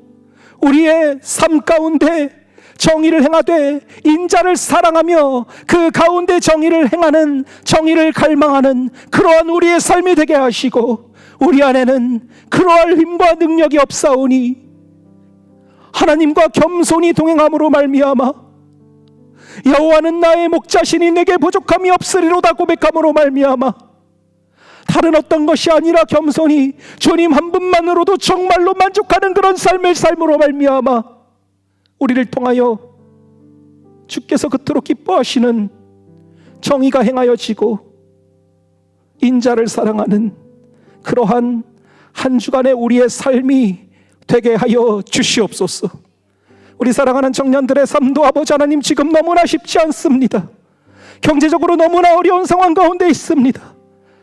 우리의 삶 가운데 정의를 행하되 인자를 사랑하며 그 가운데 정의를 행하는, 정의를 갈망하는 그러한 우리의 삶이 되게 하시고, 우리 안에는 그러할 힘과 능력이 없사오니 하나님과 겸손히 동행함으로 말미암아 여호와는 나의 목자시니 내게 부족함이 없으리로다 고백함으로 말미암아 다른 어떤 것이 아니라 겸손히 주님 한 분만으로도 정말로 만족하는 그런 삶을 삶으로 말미암아 우리를 통하여 주께서 그토록 기뻐하시는 정의가 행하여지고 인자를 사랑하는 그러한 한 주간의 우리의 삶이 되게 하여 주시옵소서. 우리 사랑하는 청년들의 삶도 아버지 하나님 지금 너무나 쉽지 않습니다. 경제적으로 너무나 어려운 상황 가운데 있습니다.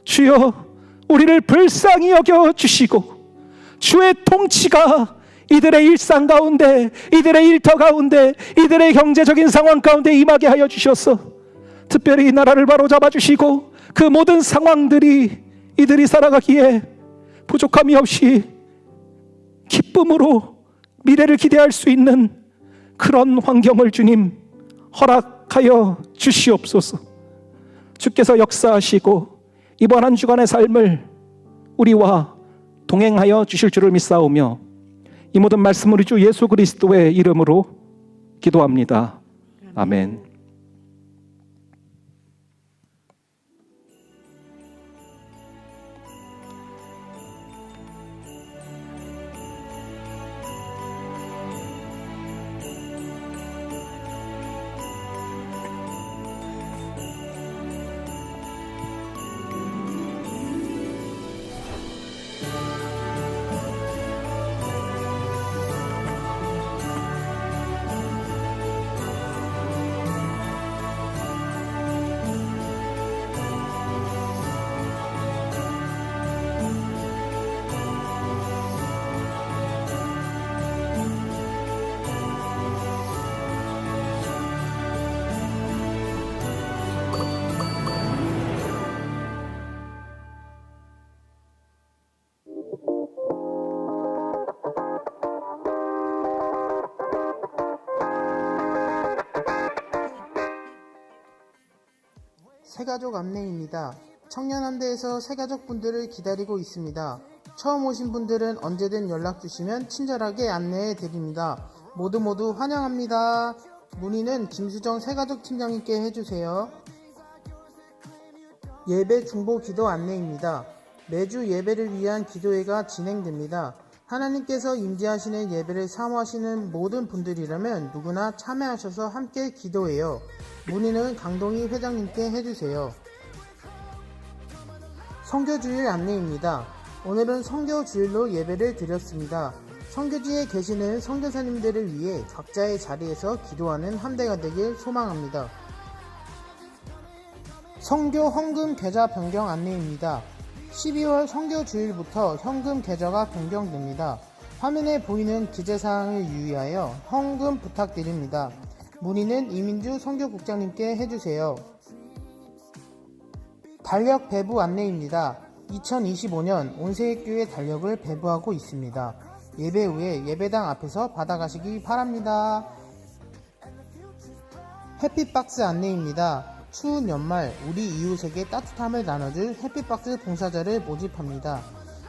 주여, 우리를 불쌍히 여겨 주시고 주의 통치가 이들의 일상 가운데, 이들의 일터 가운데, 이들의 경제적인 상황 가운데 임하게 하여 주셔서 특별히 이 나라를 바로잡아 주시고 그 모든 상황들이 이들이 살아가기에 부족함이 없이 기쁨으로 미래를 기대할 수 있는 그런 환경을 주님 허락하여 주시옵소서. 주께서 역사하시고 이번 한 주간의 삶을 우리와 동행하여 주실 줄을 믿사오며 이 모든 말씀을 우리 주 예수 그리스도의 이름으로 기도합니다. 아멘. 새가족 안내입니다. 청년함대에서 새가족분들을 기다리고 있습니다. 처음 오신 분들은 언제든 연락 주시면 친절하게 안내해 드립니다. 모두 환영합니다. 문의는 김수정 새가족 팀장님께 해주세요. 예배 중보 기도 안내입니다. 매주 예배를 위한 기도회가 진행됩니다. 하나님께서 임재하시는 예배를 사모하시는 모든 분들이라면 누구나 참여하셔서 함께 기도해요. 문의는 강동희 회장님께 해주세요. 선교주일 안내입니다. 오늘은 선교주일로 예배를 드렸습니다. 선교지에 계시는 선교사님들을 위해 각자의 자리에서 기도하는 함대가 되길 소망합니다. 선교 헌금 계좌 변경 안내입니다. 12월 선교주일부터 현금 계좌가 변경됩니다. 화면에 보이는 기재사항을 유의하여 헌금 부탁드립니다. 문의는 이민주 선교국장님께 해주세요. 달력 배부 안내입니다. 2025년 온세교회 달력을 배부하고 있습니다. 예배 후에 예배당 앞에서 받아가시기 바랍니다. 해피박스 안내입니다. 추운 연말 우리 이웃에게 따뜻함을 나눠줄 해피박스 봉사자를 모집합니다.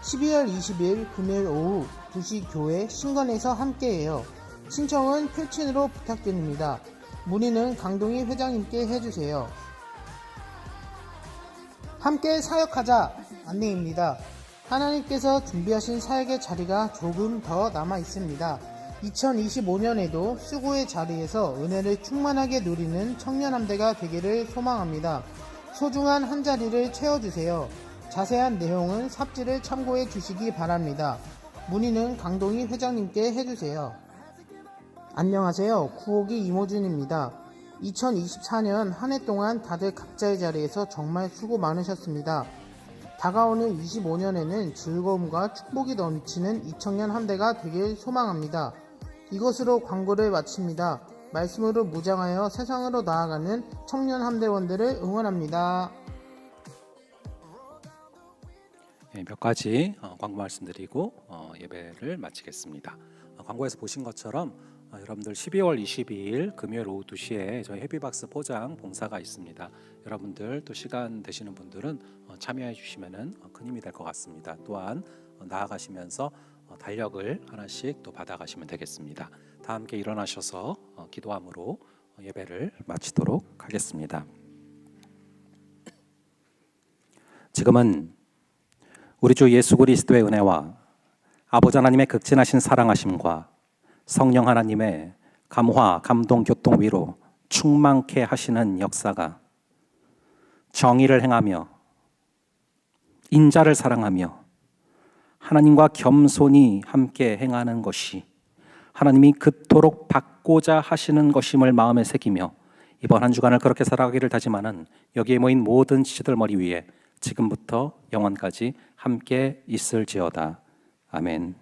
12월 20일 금요일 오후 2시 교회 신건에서 함께해요. 신청은 표친으로 부탁드립니다. 문의는 강동희 회장님께 해주세요. 함께 사역하자 안내입니다. 하나님께서 준비하신 사역의 자리가 조금 더 남아 있습니다. 2025년에도 수고의 자리에서 은혜를 충만하게 누리는 청년함대가 되기를 소망합니다. 소중한 한 자리를 채워주세요. 자세한 내용은 삽질을 참고해 주시기 바랍니다. 문의는 강동희 회장님께 해주세요. 안녕하세요. 구호기 이모준입니다. 2024년 한 해 동안 다들 각자의 자리에서 정말 수고 많으셨습니다. 다가오는 25년에는 즐거움과 축복이 넘치는 이청년 함대가 되길 소망합니다. 이것으로 광고를 마칩니다. 말씀으로 무장하여 세상으로 나아가는 청년 함대원들을 응원합니다. 몇 가지 광고 말씀드리고 예배를 마치겠습니다. 광고에서 보신 것처럼 여러분들 12월 22일 금요일 오후 2시에 저희 해피박스 포장 봉사가 있습니다. 여러분들 또 시간 되시는 분들은 참여해 주시면 큰 힘이 될 것 같습니다. 또한 나아가시면서 달력을 하나씩 또 받아가시면 되겠습니다. 다 함께 일어나셔서 기도함으로 예배를 마치도록 하겠습니다. 지금은 우리 주 예수 그리스도의 은혜와 아버지 하나님의 극진하신 사랑하심과 성령 하나님의 감화, 감동, 교통, 위로 충만케 하시는 역사가 정의를 행하며 인자를 사랑하며 하나님과 겸손히 함께 행하는 것이 하나님이 그토록 받고자 하시는 것임을 마음에 새기며 이번 한 주간을 그렇게 살아가기를 다짐하는 여기에 모인 모든 지체들 머리 위에 지금부터 영원까지 함께 있을지어다. 아멘.